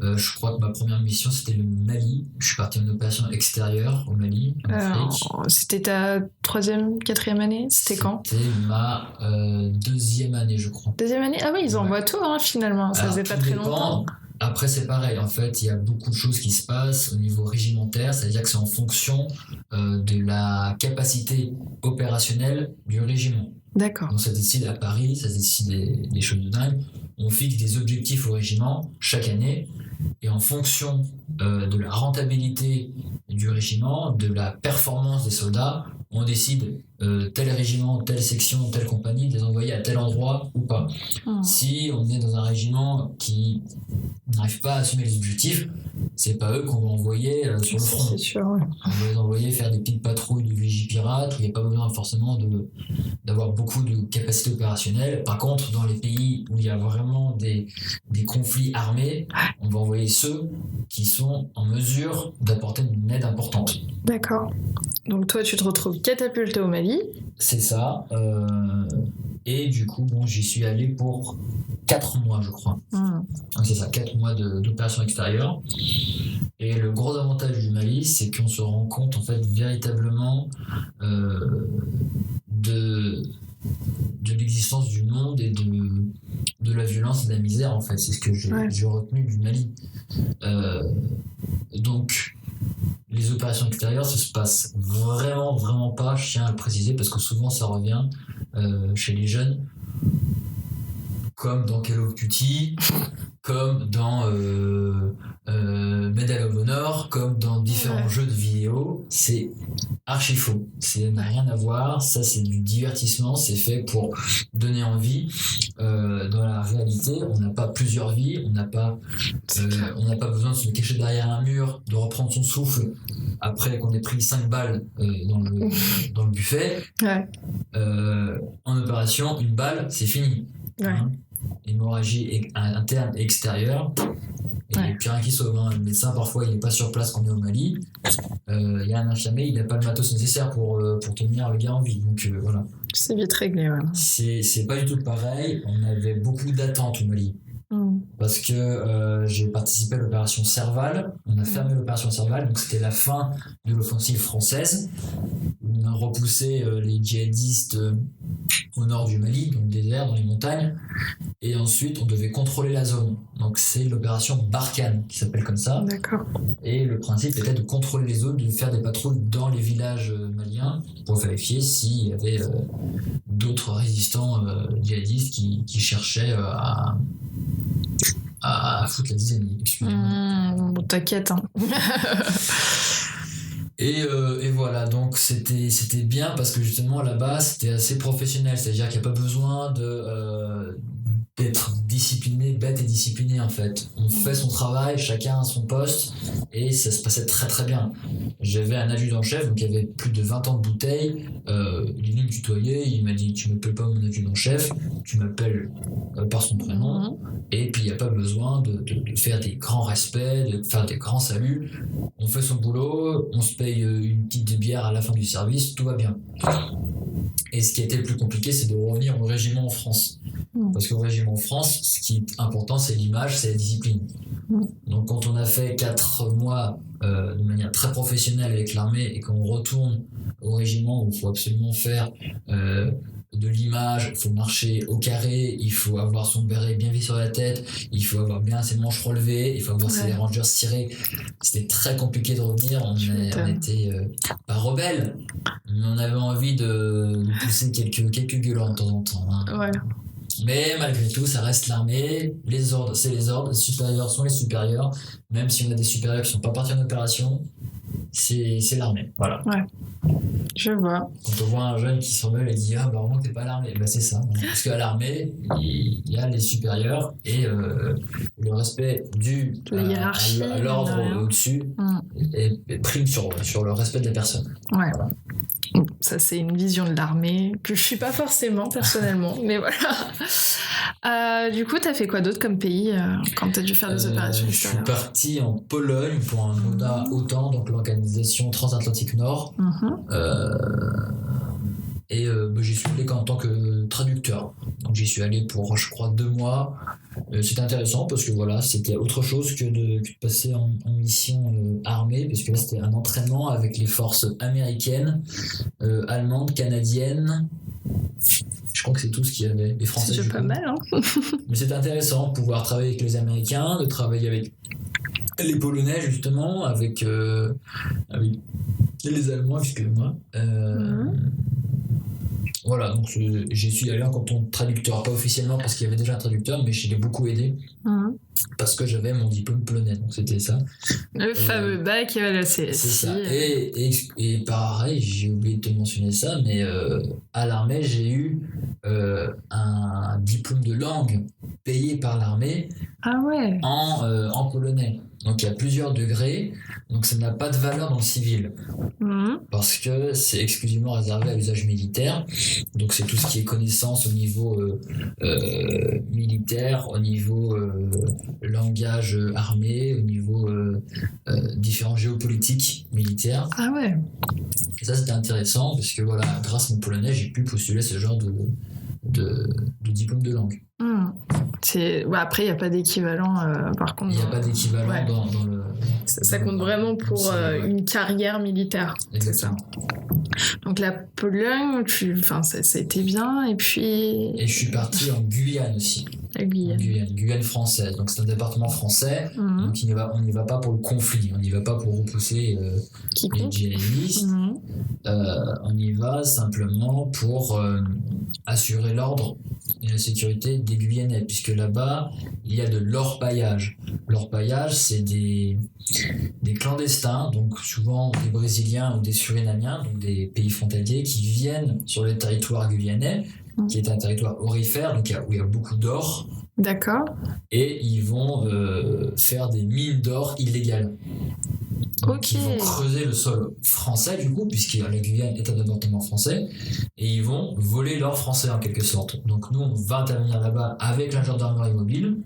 Je crois que ma première mission, c'était le Mali. Je suis parti en opération extérieure au Mali, en Afrique. C'était ta 3e, 4e année? C'était quand? C'était ma 2e année, je crois. 2e année? Ah oui, ils envoient tout, finalement. Ça faisait pas très longtemps. Après, c'est pareil. En fait, il y a beaucoup de choses qui se passent au niveau régimentaire. C'est-à-dire que c'est en fonction de la capacité opérationnelle du régiment. D'accord. Donc, ça décide à Paris, ça décide des choses de dingue. On fixe des objectifs au régiment chaque année. Et en fonction de la rentabilité du régiment, de la performance des soldats, on décide tel régiment, telle section, telle compagnie, de les envoyer à tel endroit ou pas. Si on est dans un régiment qui n'arrive pas à assumer les objectifs, c'est pas eux qu'on va envoyer sur le front. C'est sûr, ouais. On va les envoyer faire des petites patrouilles de vigipirates où il n'y a pas besoin forcément d'avoir beaucoup de capacités opérationnelles. Par contre, dans les pays où il y a vraiment des conflits armés, on va envoyer ceux qui sont en mesure d'apporter une aide importante. D'accord. Donc toi, tu te retrouves catapulté au Mali. C'est ça. Et du coup, j'y suis allé pour 4 mois, je crois. C'est ça, 4 mois d'opération extérieure. Et le gros avantage du Mali, c'est qu'on se rend compte, en fait, véritablement de l'existence du monde et de la violence et de la misère, en fait. C'est ce que j'ai retenu du Mali. Donc, les opérations extérieures, ça se passe vraiment, vraiment pas, je tiens à le préciser, parce que souvent ça revient chez les jeunes, comme dans Call of Duty, comme dans Medal of Honor, comme dans différents jeux de vidéo. C'est archi faux, ça n'a rien à voir, ça c'est du divertissement, c'est fait pour donner envie. Dans la réalité, on n'a pas plusieurs vies, on n'a pas besoin de se cacher derrière un mur, de reprendre son souffle après qu'on ait pris 5 balles dans le buffet. En opération, une balle, c'est fini. Hémorragie interne et extérieure. Et puis rien qui sauve. Le médecin, parfois, il n'est pas sur place quand on est au Mali. Il y a un infirmier, il n'a pas le matos nécessaire pour tenir le gars en vie. Donc voilà. C'est vite réglé, C'est pas du tout pareil. On avait beaucoup d'attentes au Mali. Parce que j'ai participé à l'opération Serval. On a fermé l'opération Serval, donc c'était la fin de l'offensive française. On a repoussé les djihadistes au nord du Mali, dans le désert, dans les montagnes. Et ensuite, on devait contrôler la zone. Donc c'est l'opération Barkhane, qui s'appelle comme ça. D'accord. Et le principe était de contrôler les zones, de faire des patrouilles dans les villages maliens pour vérifier s'il y avait d'autres résistants djihadistes qui cherchaient à foutre la zizanie. Excusez-moi. T'inquiète. Et voilà, donc c'était bien parce que justement là-bas c'était assez professionnel, c'est-à-dire qu'il n'y a pas besoin d'être discipliné, bête et discipliné en fait. On fait son travail, chacun à son poste et ça se passait très très bien. J'avais un adjudant-chef, donc il y avait plus de 20 ans de bouteille, il est venu me tutoyer, il m'a dit tu m'appelles pas mon adjudant-chef, tu m'appelles par son prénom et puis il n'y a pas besoin de faire des grands respects, de faire des grands saluts. On fait son boulot, on se paye une petite bière à la fin du service, tout va bien. Et ce qui a été le plus compliqué, c'est de revenir au régiment en France. Parce qu'au régiment en France, ce qui est important, c'est l'image, c'est la discipline. Donc quand on a fait 4 mois de manière très professionnelle avec l'armée et qu'on retourne au régiment où il faut absolument faire de l'image, il faut marcher au carré, il faut avoir son béret bien mis sur la tête, il faut avoir bien ses manches relevées, il faut avoir ses rangers cirés. C'était très compliqué de revenir, on était pas rebelles, mais on avait envie de pousser quelques gueulants de temps en temps. Mais malgré tout, ça reste l'armée, les ordres, c'est les ordres, les supérieurs sont les supérieurs, même si on a des supérieurs qui ne sont pas partis en opération, c'est l'armée. Voilà. Je vois. Quand on voit un jeune qui s'engueule et dit vraiment t'es pas à l'armée, c'est ça. Parce qu'à l'armée, il y a les supérieurs et le respect dû la hiérarchie, à l'ordre au-dessus est prime sur le respect de la personne. Voilà. Ça, c'est une vision de l'armée que je suis pas forcément personnellement, mais voilà. Du coup, t'as fait quoi d'autre comme pays quand t'as dû faire des opérations extérieures ? Je suis parti en Pologne pour un OTA, donc l'Organisation Transatlantique Nord. Et j'y suis allé en tant que traducteur. Donc j'y suis allé pour, je crois, 2 mois. C'était intéressant parce que voilà, c'était autre chose que de passer en mission armée, parce que là c'était un entraînement avec les forces américaines, allemandes, canadiennes. Je crois que c'est tout ce qu'il y avait. Les Français. C'est pas mal, hein. Mais c'était intéressant de pouvoir travailler avec les Américains, de travailler avec les Polonais justement, avec les Allemands, excusez-moi. Voilà, donc j'y suis allé en tant que traducteur, pas officiellement parce qu'il y avait déjà un traducteur, mais je l'ai beaucoup aidé parce que j'avais mon diplôme polonais, donc c'était ça. Le fameux bac à la CSI. C'est ça. Et pareil, j'ai oublié de te mentionner ça, mais à l'armée, j'ai eu un diplôme de langue payé par l'armée en polonais. Donc il y a plusieurs degrés, donc ça n'a pas de valeur dans le civil, parce que c'est exclusivement réservé à l'usage militaire. Donc c'est tout ce qui est connaissance au niveau militaire, au niveau langage armé, au niveau différents géopolitiques militaires. Ah ouais. Et ça c'était intéressant parce que voilà, grâce à mon polonais, j'ai pu postuler ce genre de diplôme de langue. Après, il n'y a pas d'équivalent, par contre. Il n'y a pas d'équivalent dans le... Ça compte vraiment pour une carrière militaire. Exactement. C'est ça. Donc la Pologne, ça a été bien, et puis... Et je suis parti en Guyane aussi. La Guyane. Guyane française. Donc c'est un département français, donc on n'y va pas pour le conflit, on n'y va pas pour repousser les djihadistes. On y va simplement pour assurer l'ordre et la sécurité des Guyanais, puisque là-bas, il y a de l'orpaillage. L'orpaillage, c'est des clandestins, donc souvent des Brésiliens ou des Surinamiens, donc des pays frontaliers, qui viennent sur le territoire guyanais, qui est un territoire aurifère, donc où il y a beaucoup d'or. D'accord. Et ils vont faire des mines d'or illégales. Donc, ils vont creuser le sol français, du coup, puisque la Guyane est un département français, et ils vont voler l'or français en quelque sorte. Donc nous, on va intervenir là-bas avec la gendarmerie mobile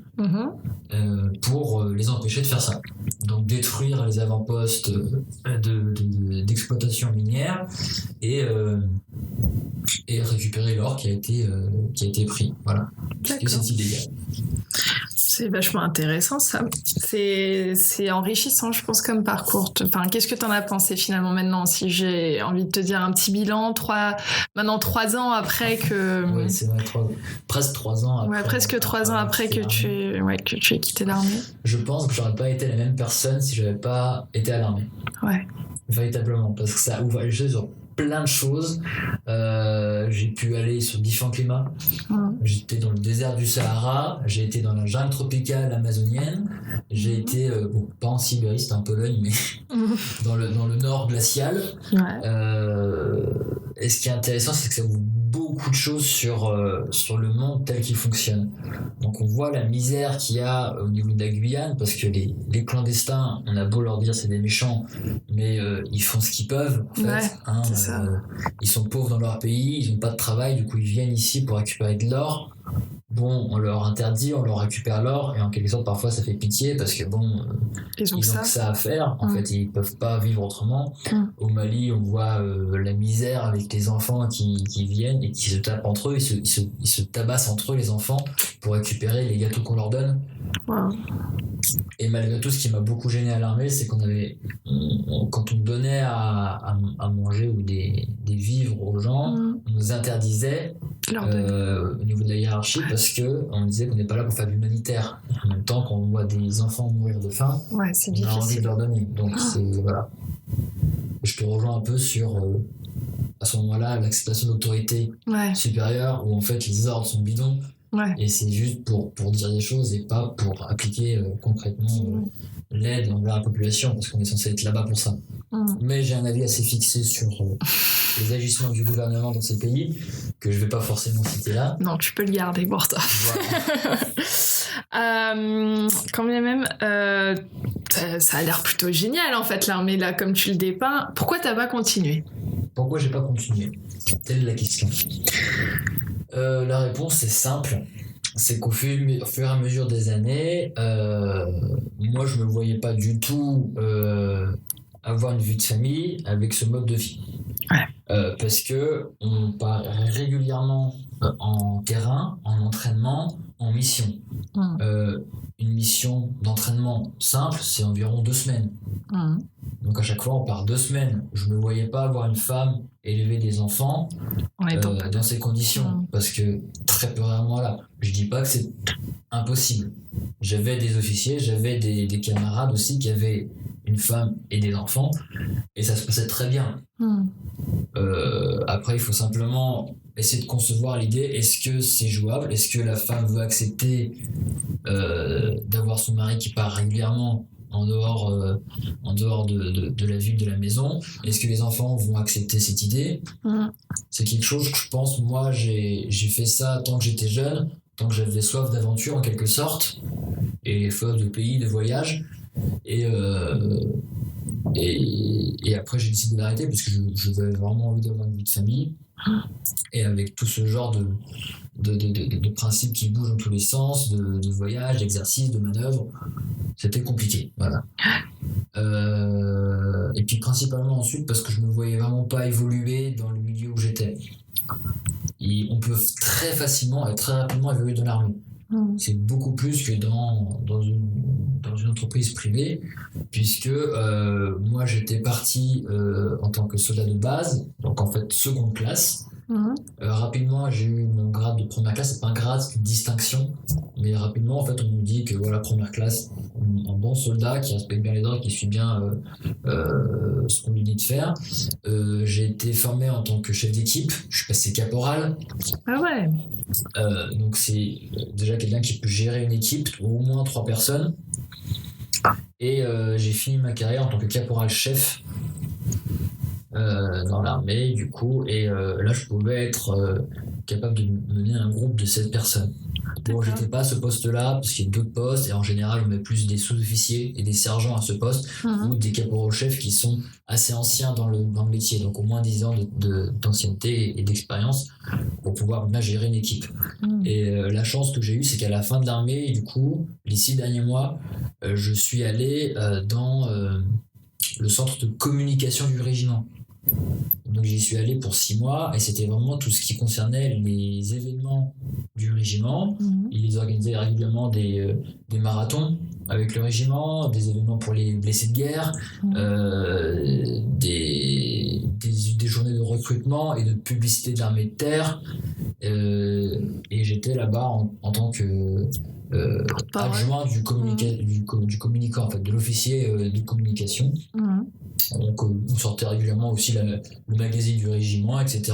pour les empêcher de faire ça. Donc détruire les avant-postes d'exploitation minière et récupérer l'or qui a été pris. Voilà. Parce que c'est illégal. C'est vachement intéressant ça. C'est enrichissant, je pense, comme parcours. Enfin, qu'est-ce que tu en as pensé finalement maintenant? Si j'ai envie de te dire un petit bilan, 3 ans après que... Oui, c'est vrai, presque 3 ans après. Ouais, presque 3 ans après que tu aies quitté l'armée. Je pense que j'aurais pas été la même personne si j'avais pas été à l'armée. Ouais. Véritablement, parce que ça ouvre les yeux sur plein de choses. J'ai pu aller sur différents climats. J'étais dans le désert du Sahara, j'ai été dans la jungle tropicale amazonienne, j'ai été, pas en Sibérie, c'était en Pologne, mais dans le nord glacial. Et ce qui est intéressant, c'est que ça ouvre beaucoup de choses sur le monde tel qu'il fonctionne. Donc on voit la misère qu'il y a au niveau de la Guyane, parce que les clandestins, on a beau leur dire c'est des méchants, mais ils font ce qu'ils peuvent en fait. Ils sont pauvres dans leur pays, ils n'ont pas de travail, du coup ils viennent ici pour récupérer de l'or. Bon, on leur interdit, on leur récupère l'or, et en quelque sorte parfois ça fait pitié parce que ils ont que ça à faire, en fait ils peuvent pas vivre autrement. Au Mali, on voit la misère avec les enfants qui viennent et qui se tapent entre eux, ils se tabassent entre eux, les enfants, pour récupérer les gâteaux qu'on leur donne. Et malgré tout, ce qui m'a beaucoup gêné à l'armée, c'est quand on donnait à manger ou des vivres aux gens, on nous interdisait au niveau de la hiérarchie, parce qu'on disait qu'on n'est pas là pour faire de l'humanitaire. En même temps, quand on voit des enfants mourir de faim, on a envie de leur donner. Donc voilà. Je te rejoins un peu sur à ce moment-là l'acceptation d'autorité supérieure, où en fait les ordres sont bidons. Et c'est juste pour dire des choses et pas pour appliquer concrètement l'aide envers la population, parce qu'on est censé être là-bas pour ça. Mais j'ai un avis assez fixé sur les agissements du gouvernement dans ces pays, que je vais pas forcément citer là. Non, tu peux le garder pour toi. Voilà. Quand même, ça a l'air plutôt génial en fait, l'armée là, comme tu le dépeins. Pourquoi t'as pas continué? Pourquoi j'ai pas continué? Telle est la question. La réponse est simple, c'est qu'au fur et à mesure des années, moi je me voyais pas du tout avoir une vie de famille avec ce mode de vie. Parce que on part régulièrement en terrain, en entraînement, en mission. Une mission d'entraînement simple, c'est environ 2 semaines. Donc à chaque fois, on part 2 semaines. Je ne me voyais pas avoir une femme élever des enfants dans ces conditions, parce que très peu rarement là. Je dis pas que c'est impossible. J'avais des officiers, j'avais des camarades aussi qui avaient une femme et des enfants, et ça se passait très bien. Après, il faut simplement essayer de concevoir l'idée, est-ce que c'est jouable? Est-ce que la femme veut accepter d'avoir son mari qui part régulièrement en dehors de la ville, de la maison? Est-ce que les enfants vont accepter cette idée? C'est quelque chose que je pense, moi, j'ai fait ça tant que j'étais jeune, tant que j'avais soif d'aventure en quelque sorte, et soif de pays, de voyage. Et après, j'ai décidé d'arrêter parce que j'avais vraiment envie d'avoir une vie de famille. Et avec tout ce genre de principes qui bougent dans tous les sens, de voyage, d'exercice, de manœuvre, c'était compliqué. Voilà. Et puis principalement ensuite parce que je ne me voyais vraiment pas évoluer dans le milieu où j'étais. On peut très facilement et très rapidement évoluer dans l'armée. C'est beaucoup plus que dans une entreprise privée, puisque moi j'étais parti en tant que soldat de base, donc en fait seconde classe. Rapidement j'ai eu mon grade de première classe. C'est pas un grade, c'est une distinction, mais rapidement en fait on nous dit que voilà, première classe, un bon soldat qui respecte bien les ordres, qui suit bien ce qu'on lui dit de faire. J'ai été formé en tant que chef d'équipe, je suis passé caporal. Ah ouais. Donc c'est déjà quelqu'un qui peut gérer une équipe, au moins 3 personnes. Et j'ai fini ma carrière en tant que caporal chef dans l'armée, du coup, et là je pouvais être capable de mener un groupe de 7 personnes. Bon, j'étais pas à ce poste-là parce qu'il y a d'autres postes, et en général on met plus des sous-officiers et des sergents à ce poste, ou des caporaux-chefs qui sont assez anciens dans le métier, donc au moins 10 ans d'ancienneté et d'expérience pour pouvoir bien gérer une équipe. Et la chance que j'ai eue, c'est qu'à la fin de l'armée, du coup, les 6 derniers mois, je suis allé dans le centre de communication du régiment. Donc j'y suis allé pour 6 mois, et c'était vraiment tout ce qui concernait les événements du régiment. Ils organisaient régulièrement des marathons avec le régiment, des événements pour les blessés de guerre, des journées de recrutement et de publicité de l'armée de terre. Et j'étais là-bas en tant que adjoint du communicant, en fait, de l'officier de communication. Donc on sortait régulièrement aussi le magazine du régiment, etc.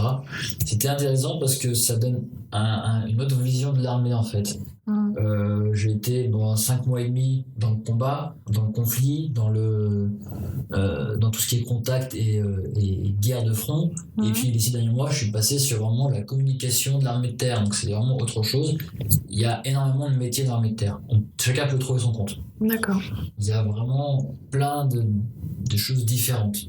C'était intéressant parce que ça donne une autre vision de l'armée, en fait. J'ai été 5 mois et demi dans le combat, dans le conflit, dans tout ce qui est contact et guerre de front. Et puis les 6 derniers mois, je suis passé sur vraiment la communication de l'armée de terre. Donc c'est vraiment autre chose. Il y a énormément de métiers dans l'armée de terre. Chacun peut trouver son compte. D'accord. Il y a vraiment plein de choses différentes.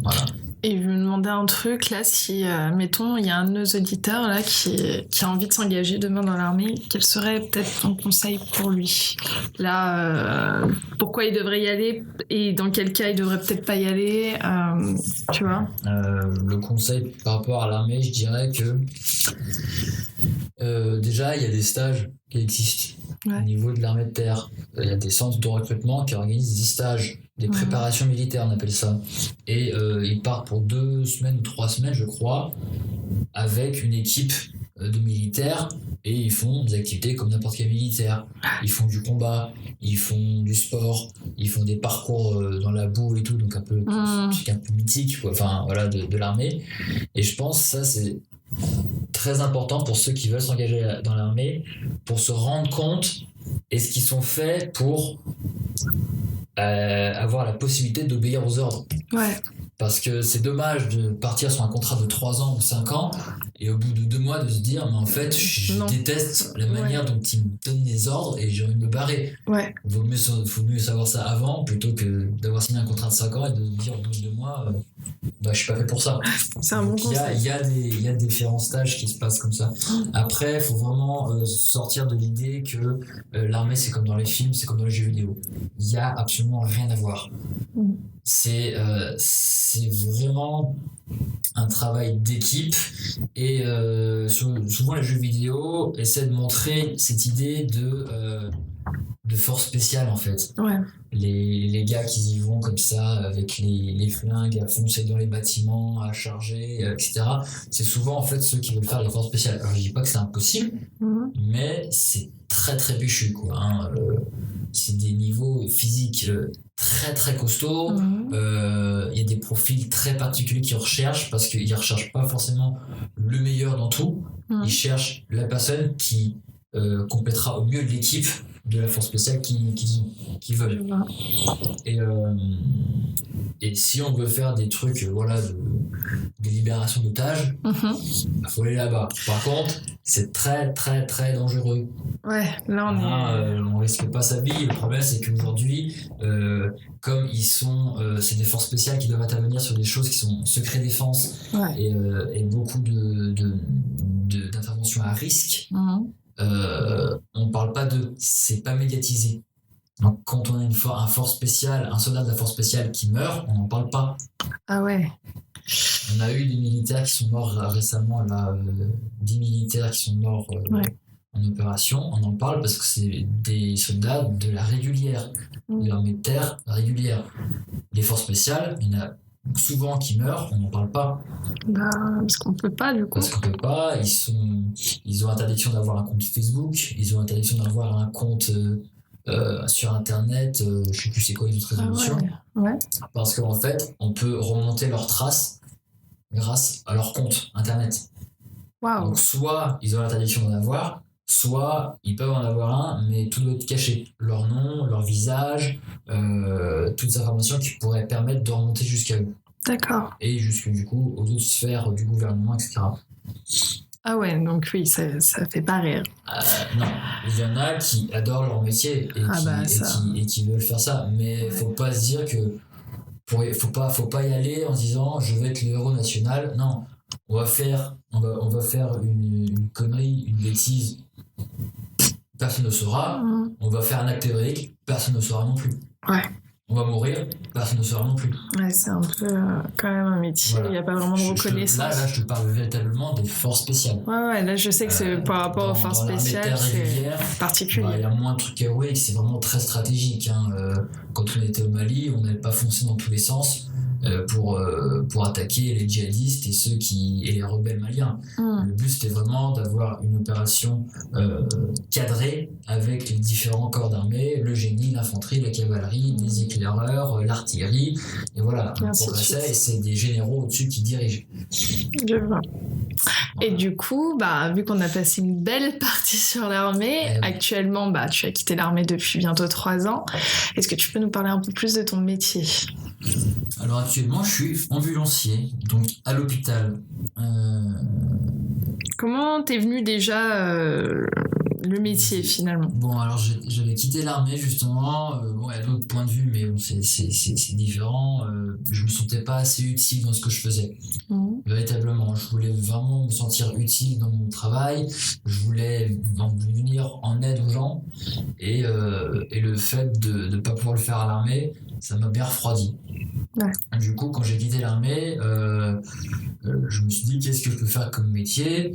Voilà. Et je me demandais un truc là, si mettons il y a un de nos auditeurs là qui a envie de s'engager demain dans l'armée, quel serait peut-être ton conseil pour lui là, pourquoi il devrait y aller et dans quel cas il devrait peut-être pas y aller, tu vois. Le conseil par rapport à l'armée, je dirais que déjà il y a des stages qui existent au niveau de l'armée de terre. Il y a des centres de recrutement qui organisent des stages, des préparations militaires, on appelle ça. Et ils partent pour 2 semaines ou 3 semaines, je crois, avec une équipe de militaires, et ils font des activités comme n'importe quel militaire. Ils font du combat, ils font du sport, ils font des parcours dans la boue et tout, donc un peu mythique, quoi. Enfin voilà, de l'armée. Et je pense que ça c'est très important pour ceux qui veulent s'engager dans l'armée, pour se rendre compte est-ce qu'ils sont faits pour avoir la possibilité d'obéir aux ordres. Parce que c'est dommage de partir sur un contrat de 3 ans ou 5 ans et au bout de 2 mois de se dire mais en fait je déteste la manière dont ils me donnent les ordres et j'ai envie de me barrer. Faut mieux savoir ça avant plutôt que d'avoir signé un contrat de 5 ans et de se dire au bout de 2 mois je suis pas fait pour ça. C'est un bon conseil. Il y a différents stages qui se passent comme ça. Après il faut vraiment sortir de l'idée que l'armée c'est comme dans les films, c'est comme dans les jeux vidéo. Il y a absolument rien à voir. c'est vraiment un travail d'équipe et souvent les jeux vidéo essaient de montrer cette idée de force spéciale en fait. Ouais. Les gars qui y vont comme ça avec les flingues à foncer dans les bâtiments, à charger, etc. C'est souvent en fait ceux qui veulent faire les forces spéciales. Alors je dis pas que c'est impossible, mais c'est très très péchu quoi. Hein. C'est des niveaux physiques très très costauds. Il y a des profils très particuliers qu'ils recherchent parce qu'ils recherchent pas forcément le meilleur dans tout. Ils cherchent la personne qui complétera au mieux l'équipe de la force spéciale qu'ils veulent. Et si on veut faire des trucs de libération d'otages, faut aller là-bas. Par contre, c'est très très très dangereux. Ouais, là on risque pas sa vie. Le problème c'est qu'aujourd'hui, comme c'est des forces spéciales qui doivent intervenir sur des choses qui sont secret défense et beaucoup d'interventions à risque. On parle pas c'est pas médiatisé. Donc quand on a un force spéciale, un soldat de la force spéciale qui meurt, on n'en parle pas. Ah ouais. On a eu des militaires qui sont morts récemment, 10 militaires qui sont morts en opération. On en parle parce que c'est des soldats de la régulière, de l'armée de terre régulière. Les forces spéciales, il y en a souvent qui meurent, on n'en parle pas. Parce qu'on peut pas du coup. Parce qu'on peut pas, ils ont interdiction d'avoir un compte Facebook, ils ont interdiction d'avoir un compte sur internet, je sais plus c'est quoi les autres résolutions. Parce qu'en fait, on peut remonter leurs traces grâce à leur compte internet. Donc soit ils ont l'interdiction d'en avoir, soit ils peuvent en avoir un, mais tout doit être caché. Leur nom, leur visage, toutes ces informations qui pourraient permettre de remonter jusqu'à eux. D'accord. Et jusque du coup aux autres sphères du gouvernement, etc. Ah ouais, donc oui, ça fait pas rire. Non, il y en a qui adorent leur métier et qui veulent faire ça, mais faut pas se dire que faut pas y aller en se disant je vais être le héros national. Non, on va faire une connerie, une bêtise, personne ne saura. On va faire un acte héroïque, personne ne saura non plus. On va mourir, personne ne saura non plus. Ouais, c'est un peu quand même un métier, il n'y a pas vraiment de reconnaissance. Là, je te parle véritablement des forces spéciales. Ouais, là, je sais que c'est par rapport aux forces spéciales, c'est particulier. Il y a moins de trucs héroïques, c'est vraiment très stratégique. Hein. Quand on était au Mali, on n'allait pas foncer dans tous les sens pour attaquer les djihadistes et les rebelles maliens. Le but, c'était vraiment d'avoir une opération cadrée avec les différents corps d'armée, le génie, l'infanterie, la cavalerie, les éclaireurs, l'artillerie, et voilà, on progressait et c'est des généraux au-dessus qui dirigent. Je vois. Et du coup, vu qu'on a passé une belle partie sur l'armée, actuellement, tu as quitté l'armée depuis bientôt 3 ans. Est-ce que tu peux nous parler un peu plus de ton métier ? Alors actuellement, je suis ambulancier, donc à l'hôpital. Comment t'es venu déjà le métier finalement ? Bon, alors j'avais quitté l'armée justement. Il y a d'autres points de vue, mais bon, c'est différent. Je me sentais pas assez utile dans ce que je faisais. Véritablement, je voulais vraiment me sentir utile dans mon travail. Je voulais venir en aide aux gens. Et le fait de ne pas pouvoir le faire à l'armée, ça m'a bien refroidi. Du coup, quand j'ai quitté l'armée, je me suis dit qu'est-ce que je peux faire comme métier.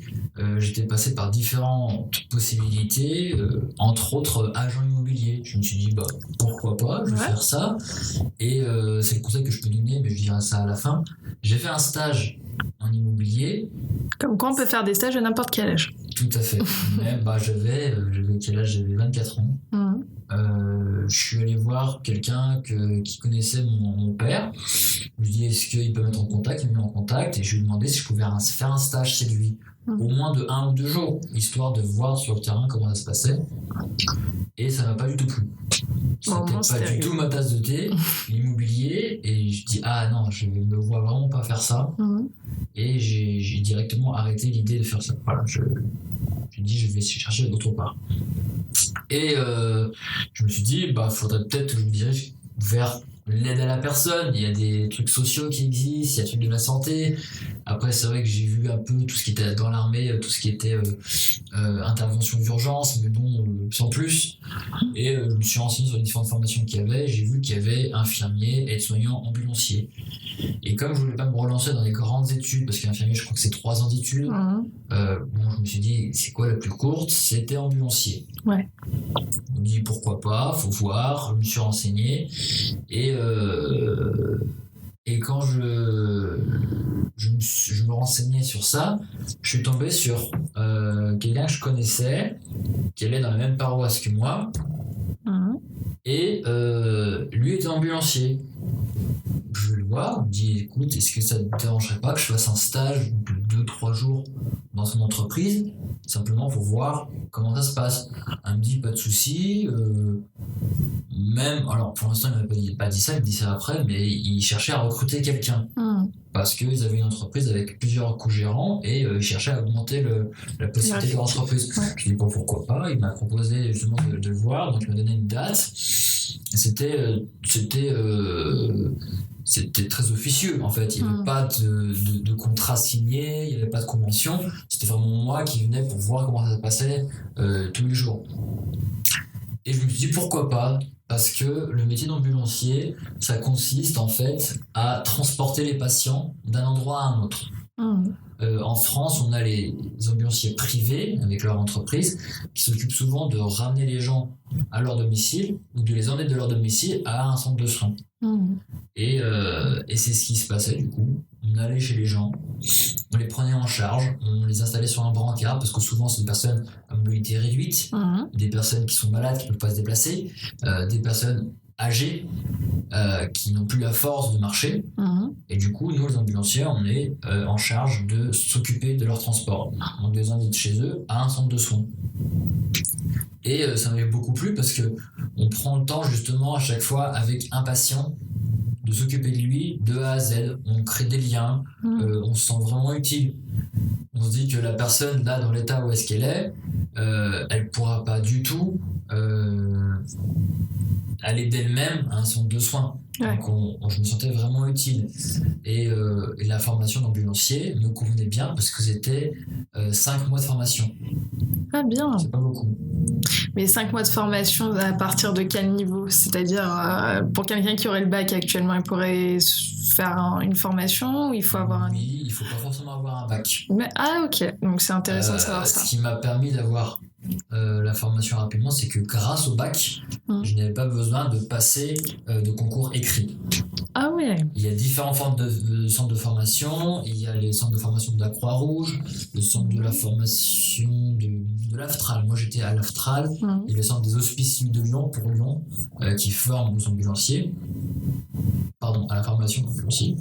J'étais passé par différentes possibilités, entre autres agent immobilier. Je me suis dit pourquoi pas, je vais faire ça. Et c'est le conseil que je peux donner, mais je dirai ça à la fin. J'ai fait un stage en immobilier. Comme quoi on peut faire des stages à n'importe quel âge. Tout à fait. Même j'avais quel âge ? J'avais 24 ans. Je suis allé voir quelqu'un qui connaissait mon père. Je lui ai dit est-ce qu'il peut mettre en contact ? Il m'a mis en contact et je lui ai demandé si je pouvais faire un stage chez lui, au moins de 1 ou 2 jours, histoire de voir sur le terrain comment ça se passait. Et ça m'a pas du tout plu. C'était pas du tout ma tasse de thé, l'immobilier, et je dis non, je ne me vois vraiment pas faire ça. Et j'ai directement arrêté l'idée de faire ça. Voilà, j'ai dit je vais chercher d'autre part. Et je me suis dit faudrait peut-être que je me dirige vers l'aide à la personne, il y a des trucs sociaux qui existent, il y a des trucs de la santé. Après, c'est vrai que j'ai vu un peu tout ce qui était dans l'armée, tout ce qui était intervention d'urgence, mais bon, sans plus. Et je me suis renseigné sur les différentes formations qu'il y avait. J'ai vu qu'il y avait infirmier, aide-soignant, ambulancier. Et comme je voulais pas me relancer dans les grandes études, parce qu'infirmier, je crois que c'est 3 ans d'études, bon, je me suis dit, c'est quoi la plus courte? C'était ambulancier. Ouais. Je me dis, pourquoi pas, faut voir. Je me suis renseigné. Et quand je me renseignais sur ça, je suis tombé sur quelqu'un que je connaissais, qui allait dans la même paroisse que moi, et lui était ambulancier. Je le vois, on me dit, écoute, est-ce que ça te dérangerait pas que je fasse un stage de 2-3 jours dans son entreprise, simplement pour voir comment ça se passe? Elle me dit, pas de souci. Même, alors pour l'instant il m'a pas dit ça, il me dit ça après, mais il cherchait à recruter quelqu'un. Parce qu'ils avaient une entreprise avec plusieurs co-gérants et ils cherchaient à augmenter la possibilité de l'entreprise. Ouais. Je dis bon, pourquoi pas, il m'a proposé justement de le voir, donc il m'a donné une date. C'était très officieux en fait, il n'y avait pas de contrat signé, il n'y avait pas de convention, c'était vraiment moi qui venais pour voir comment ça se passait tous les jours. Et je me suis dit pourquoi pas, parce que le métier d'ambulancier, ça consiste en fait à transporter les patients d'un endroit à un autre. En France, on a les ambulanciers privés avec leur entreprise qui s'occupent souvent de ramener les gens à leur domicile ou de les emmener de leur domicile à un centre de soins. Et c'est ce qui se passait du coup. On allait chez les gens, on les prenait en charge, on les installait sur un brancard parce que souvent c'est des personnes à mobilité réduite, des personnes qui sont malades, qui ne peuvent pas se déplacer, des personnes âgées qui n'ont plus la force de marcher. Et du coup, nous les ambulanciers, on est en charge de s'occuper de leur transport. On les invite chez eux à un centre de soins. Et ça m'avait beaucoup plu parce que on prend le temps justement à chaque fois avec un patient de s'occuper de lui de A à Z. On crée des liens, on se sent vraiment utile. On se dit que la personne là dans l'état où est-ce qu'elle est, elle pourra pas du tout aller d'elle-même à un centre de soins. Ouais. Donc je me sentais vraiment utile. Et la formation d'ambulancier me convenait bien parce que c'était 5 mois de formation. Ah bien. C'est pas beaucoup. Mais 5 mois de formation à partir de quel niveau? C'est-à-dire pour quelqu'un qui aurait le bac actuellement, il pourrait faire une formation ou il faut avoir Oui, il faut pas forcément avoir un bac. Mais, ah ok, donc c'est intéressant de savoir ça. Ce qui m'a permis d'avoir la formation rapidement, c'est que grâce au bac, je n'avais pas besoin de passer de concours écrits. Ah ouais. Il y a différentes formes de centres de formation. Il y a les centres de formation de la Croix-Rouge, le centre de la formation de l'Aftral. Moi j'étais à l'Aftral, et le centre des hospices de Lyon pour Lyon, qui forme nos ambulanciers. Pardon, à la formation d'ambulanciers.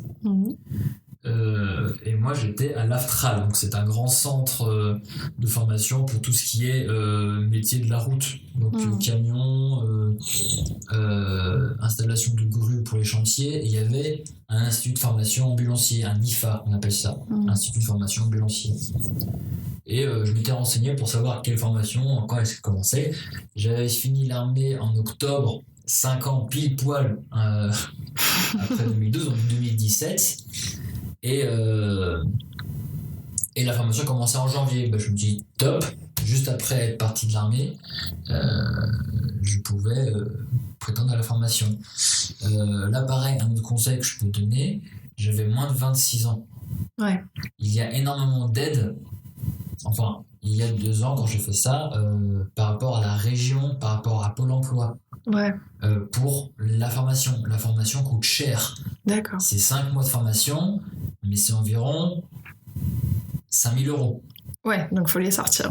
Et moi j'étais à l'Aftral, donc c'est un grand centre de formation pour tout ce qui est métier de la route, donc camion, installation de grues pour les chantiers. Et il y avait un institut de formation ambulancier, un IFA on appelle ça, institut de formation ambulancier. Et je m'étais renseigné pour savoir quelle formation, quand est-ce qu'elle commençait. J'avais fini l'armée en octobre, 5 ans pile poil après 2012, donc 2017. Et la formation commençait en janvier. Je me dis top, juste après être parti de l'armée, je pouvais prétendre à la formation. Là pareil, un autre conseil que je peux donner, j'avais moins de 26 ans. Ouais. Il y a énormément d'aides, enfin il y a 2 ans quand j'ai fait ça, par rapport à la région, par rapport à Pôle emploi. Ouais. Pour la formation. La formation coûte cher. D'accord. C'est 5 mois de formation, mais c'est environ 5 000 €. Ouais, donc il faut les sortir.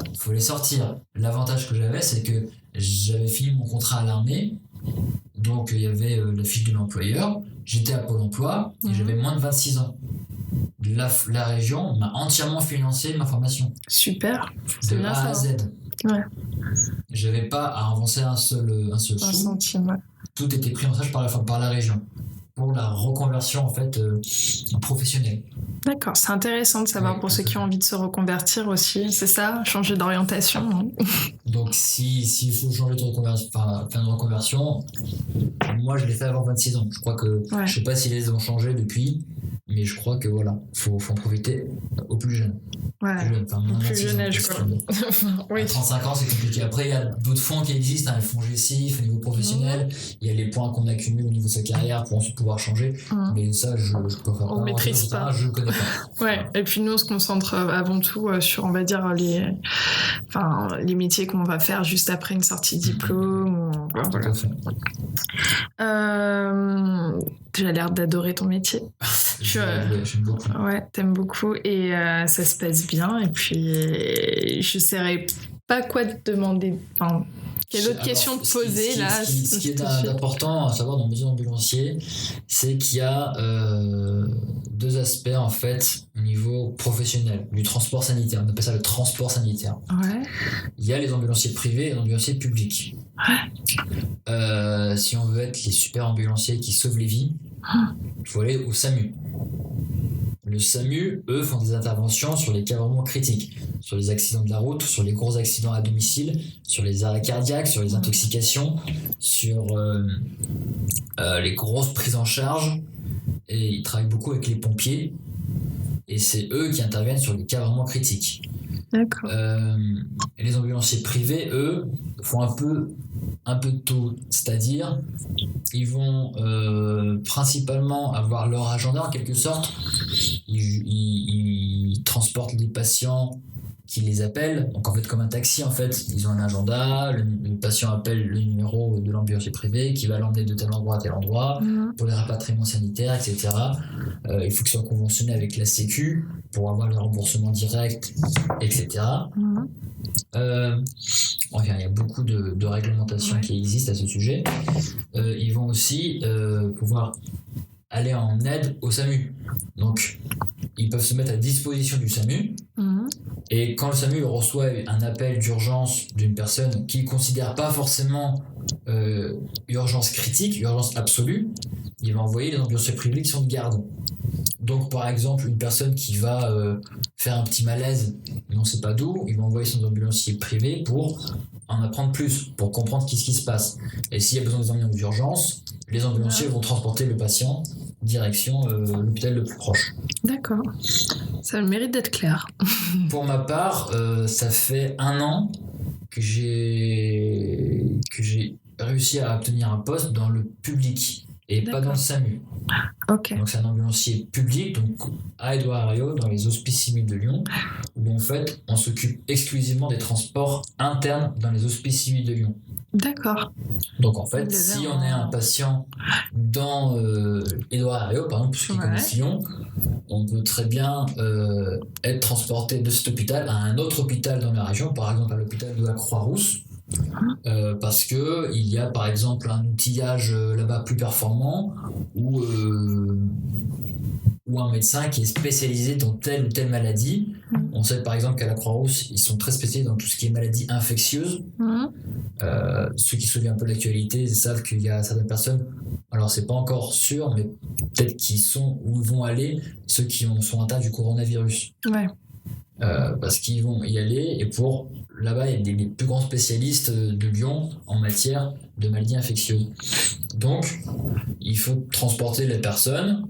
L'avantage que j'avais, c'est que j'avais fini mon contrat à l'armée, donc il y avait la fiche de l'employeur, j'étais à Pôle emploi et j'avais moins de 26 ans. La région m'a entièrement financé ma formation. Super. De A à Z. Ouais. J'avais pas à avancer un seul sou. Centime, ouais. Tout était pris en charge par la région pour la reconversion en fait professionnelle. D'accord, c'est intéressant de savoir pour ceux qui ont envie de se reconvertir aussi, c'est ça, changer d'orientation. Donc s'il faut changer de reconversion, enfin faire une reconversion, moi je l'ai fait avant 26 ans. Je crois que je sais pas si les ont changé depuis, mais je crois que voilà, faut en profiter au plus jeune. Ouais. Plus jeune âge quoi. Oui. À 35 ans c'est compliqué. Après il y a d'autres fonds qui existent, les fonds GESIF au niveau professionnel, il y a les points qu'on accumule au niveau de sa carrière pour ensuite pouvoir changer. Mais ça je peux faire on maîtrise pas. Je connais pas. Ouais. Et puis nous on se concentre avant tout sur on va dire les métiers qu'on va faire juste après une sortie de diplôme. Voilà. Tu as l'air d'adorer ton métier. J'aime beaucoup. Ouais, t'aimes beaucoup et ça se passe bien. Et puis, je ne saurais pas quoi te demander. Enfin, quelle autre question te poser là? Ce qui est important à savoir dans le métier d'ambulancier, c'est qu'il y a deux aspects en fait au niveau professionnel, du transport sanitaire. On appelle ça le transport sanitaire. Ouais. Il y a les ambulanciers privés et les ambulanciers publics. Ouais. Si on veut être les super ambulanciers qui sauvent les vies, il faut aller au SAMU. Le SAMU, eux, font des interventions sur les cas vraiment critiques, sur les accidents de la route, sur les gros accidents à domicile, sur les arrêts cardiaques, sur les intoxications, sur les grosses prises en charge. Et ils travaillent beaucoup avec les pompiers. Et c'est eux qui interviennent sur les cas vraiment critiques. D'accord. Et les ambulanciers privés, eux, font un peu de tout. C'est-à-dire, ils vont principalement avoir leur agenda en quelque sorte. Ils transportent les patients qui les appellent. Donc en fait, comme un taxi, en fait, ils ont un agenda. Le patient appelle le numéro de l'ambulancier privé qui va l'emmener de tel endroit à tel endroit pour les rapatriements sanitaires, etc. Il faut qu'ils soient conventionnés avec la Sécu pour avoir le remboursement direct, etc. Enfin, il y a beaucoup de réglementations qui existent à ce sujet. Ils vont aussi pouvoir aller en aide au SAMU. Donc, ils peuvent se mettre à disposition du SAMU. Et quand le SAMU reçoit un appel d'urgence d'une personne qu'il ne considère pas forcément urgence critique, urgence absolue, il va envoyer les ambulanciers privés qui sont de garde. Donc, par exemple, une personne qui va faire un petit malaise, mais on ne sait pas d'où, il va envoyer son ambulancier privé pour en apprendre plus, pour comprendre ce qui se passe. Et s'il y a besoin des ambulances d'urgence, les ambulanciers vont transporter le patient direction l'hôpital le plus proche. D'accord. Ça a le mérite d'être clair. Pour ma part, ça fait 1 an que j'ai réussi à obtenir un poste dans le public et pas dans le SAMU. Okay. Donc c'est un ambulancier public, donc à Édouard Herriot, dans les hospices civils de Lyon, où en fait on s'occupe exclusivement des transports internes dans les hospices civils de Lyon. D'accord. Donc en fait, si on est un patient dans Édouard Herriot, par exemple, puisqu'il connaît Lyon, on peut très bien être transporté de cet hôpital à un autre hôpital dans la région, par exemple à l'hôpital de la Croix-Rousse, parce que il y a par exemple un outillage là-bas plus performant ou un médecin qui est spécialisé dans telle ou telle maladie. On sait par exemple qu'à la Croix-Rousse, ils sont très spécialisés dans tout ce qui est maladies infectieuses. Ceux qui suivent un peu l'actualité savent qu'il y a certaines personnes, alors c'est pas encore sûr, mais peut-être qu'ils sont ou vont aller ceux qui sont atteints du coronavirus. Parce qu'ils vont y aller et là-bas il y a les plus grands spécialistes de Lyon en matière de maladies infectieuses. Donc il faut transporter la personne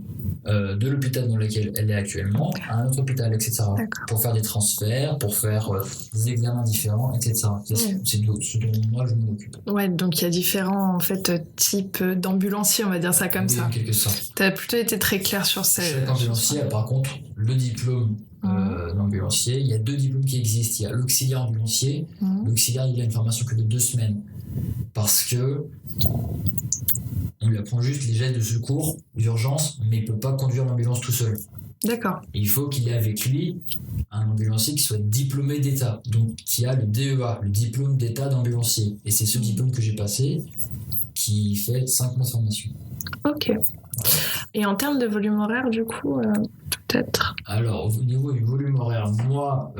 de l'hôpital dans lequel elle est actuellement à un autre hôpital, etc. Pour faire des transferts, pour faire des examens différents, etc. C'est ce dont moi je m'occupe. Ouais, donc il y a différents en fait, types d'ambulanciers, on va dire ça comme ça. En quelque sorte. Tu as plutôt été très clair sur ces... Chaque ambulancier a par contre le diplôme d'ambulancier. Il y a 2 diplômes qui existent. Il y a l'auxiliaire ambulancier. L'auxiliaire, il a une formation que de 2 semaines. Parce que on lui apprend juste les gestes de secours, d'urgence, mais il ne peut pas conduire l'ambulance tout seul. D'accord. Et il faut qu'il ait avec lui un ambulancier qui soit diplômé d'État, donc qui a le DEA, le diplôme d'État d'ambulancier. Et c'est ce diplôme que j'ai passé qui fait 5 mois de formation. Ok. Et en termes de volume horaire, du coup, peut-être. Alors, au niveau du volume horaire, moi,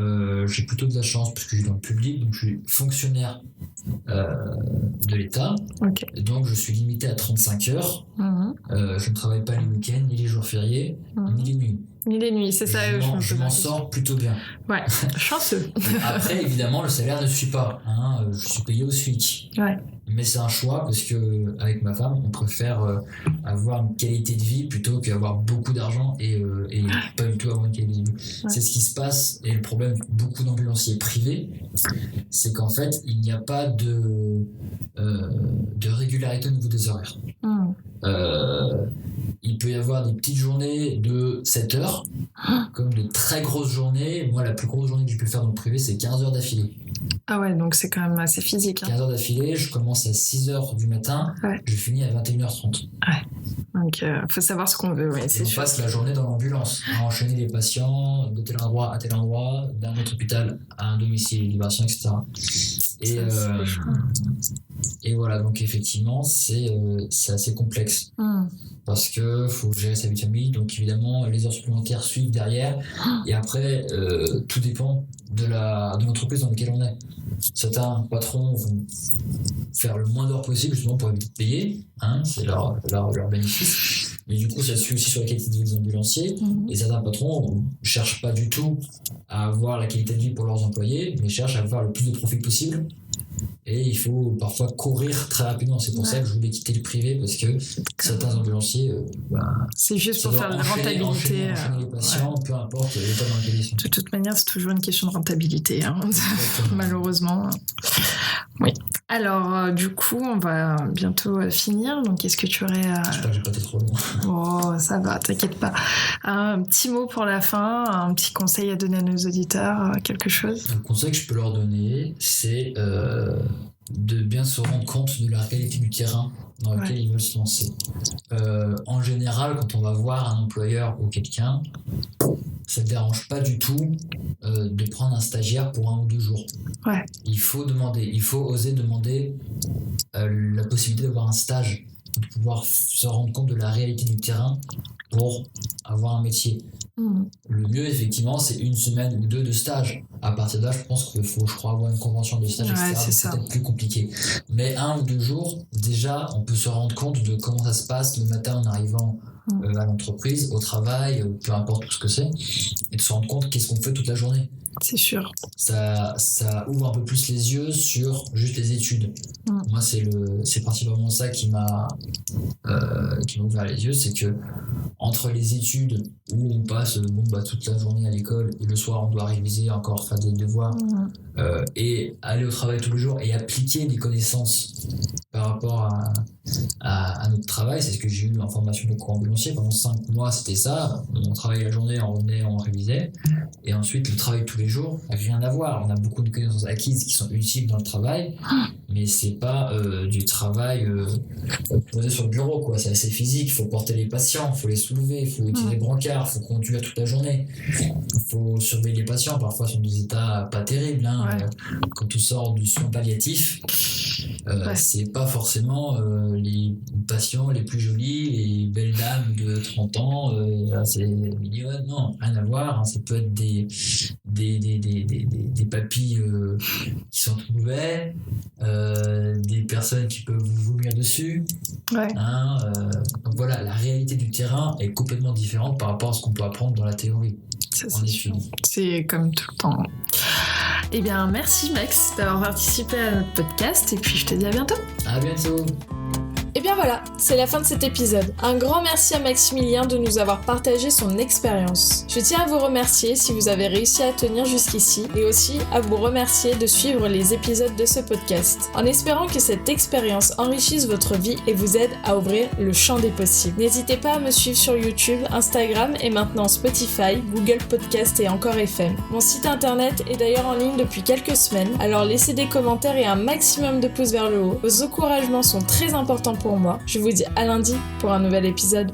j'ai plutôt de la chance parce que je suis dans le public, donc je suis fonctionnaire de l'État. Et donc, je suis limité à 35 heures. Je ne travaille pas les week-ends, ni les jours fériés, ni les nuits. Nuit et nuit, c'est ça. Je m'en sors plutôt bien. Ouais, chanceux. Après, évidemment, le salaire ne suit pas. Je suis payé au SMIC. Ouais. Mais c'est un choix parce que avec ma femme, on préfère avoir une qualité de vie plutôt qu'avoir beaucoup d'argent et pas du tout avoir une qualité de vie. Ouais. C'est ce qui se passe, et le problème de beaucoup d'ambulanciers privés, c'est qu'en fait, il n'y a pas de régularité au niveau des horaires. Il peut y avoir des petites journées de 7 heures, comme de très grosses journées. Moi, la plus grosse journée que je peux faire dans le privé, c'est 15 heures d'affilée. Ah ouais, donc c'est quand même assez physique. 15 heures d'affilée, je commence à 6 heures du matin, je finis à 21h30. Ouais. Donc, faut savoir ce qu'on veut. Ouais, et on passe la journée dans l'ambulance, à enchaîner les patients de tel endroit à tel endroit, d'un autre hôpital à un domicile, libération, etc. Et voilà, donc effectivement, c'est assez complexe. Parce que faut gérer sa vie de famille, donc évidemment les heures supplémentaires suivent derrière, et après tout dépend de l'entreprise dans laquelle on est. Certains patrons vont faire le moins d'heures possible justement pour éviter de payer, c'est leur bénéfice, mais du coup ça suit aussi sur la qualité de vie des ambulanciers. Et certains patrons ne cherchent pas du tout à avoir la qualité de vie pour leurs employés, mais cherchent à avoir le plus de profit possible. Et il faut parfois courir très rapidement. C'est pour ça que je voulais quitter le privé, parce que certains ambulanciers, c'est juste pour faire de la rentabilité. Enchaîner les patients, peu importe l'état dans lequel ils sont. De toute manière, c'est toujours une question de rentabilité, malheureusement. Oui. Alors, du coup, on va bientôt finir. Donc, est-ce que tu aurais... J'espère que j'ai pas été trop long. Oh, ça va, t'inquiète pas. Un petit mot pour la fin, un petit conseil à donner à nos auditeurs, quelque chose? Le conseil que je peux leur donner, c'est de bien se rendre compte de la réalité du terrain dans lequel ils veulent se lancer. En général, quand on va voir un employeur ou quelqu'un, ça ne dérange pas du tout de prendre un stagiaire pour 1 ou 2 jours. Ouais. Il faut oser demander la possibilité d'avoir un stage, de pouvoir se rendre compte de la réalité du terrain pour avoir un métier. Le mieux, effectivement, c'est 1 semaine ou 2 de stage. À partir de là, je pense qu'il faut, avoir une convention de stage, etc. C'est peut-être plus compliqué. Mais 1 ou 2 jours, déjà, on peut se rendre compte de comment ça se passe le matin en arrivant à l'entreprise, au travail, peu importe tout ce que c'est, et de se rendre compte qu'est-ce qu'on fait toute la journée. C'est sûr. Ça ouvre un peu plus les yeux sur juste les études. Moi, c'est principalement ça qui m'a ouvert les yeux, c'est que entre les études où on passe toute la journée à l'école et le soir on doit réviser, encore faire des devoirs, et aller au travail tous les jours et appliquer des connaissances par rapport à notre travail, c'est ce que j'ai eu en formation de cours ambulancier. Pendant 5 mois, c'était ça. On travaillait la journée, on revenait, on révisait. Et ensuite, le travail tous les jours, rien à voir. On a beaucoup de connaissances acquises qui sont utiles dans le travail, mais c'est pas du travail posé sur le bureau, quoi. C'est assez physique. Il faut porter les patients, il faut les soulever, il faut utiliser les brancards, il faut conduire toute la journée, il faut surveiller les patients. Parfois, ils sont dans des états pas terribles. Quand on sort du soin palliatif, c'est pas forcément les patients les plus jolis, les belles dames de 30 ans, c'est mignonne. Non, rien à voir. Ça peut être des papis qui sont tout mauvais, des personnes qui peuvent vous vomir dessus. Donc voilà, la réalité du terrain est complètement différente par rapport à ce qu'on peut apprendre dans la théorie. Ça, c'est sûr. C'est comme tout le temps. Eh bien, merci Max d'avoir participé à notre podcast, et puis je te dis à bientôt. À bientôt. Et bien voilà, c'est la fin de cet épisode. Un grand merci à Maximilien de nous avoir partagé son expérience. Je tiens à vous remercier si vous avez réussi à tenir jusqu'ici, et aussi à vous remercier de suivre les épisodes de ce podcast, en espérant que cette expérience enrichisse votre vie et vous aide à ouvrir le champ des possibles. N'hésitez pas à me suivre sur YouTube, Instagram et maintenant Spotify, Google Podcast et encore FM. Mon site internet est d'ailleurs en ligne depuis quelques semaines, alors laissez des commentaires et un maximum de pouces vers le haut. Vos encouragements sont très importants pour moi. Je vous dis à lundi pour un nouvel épisode.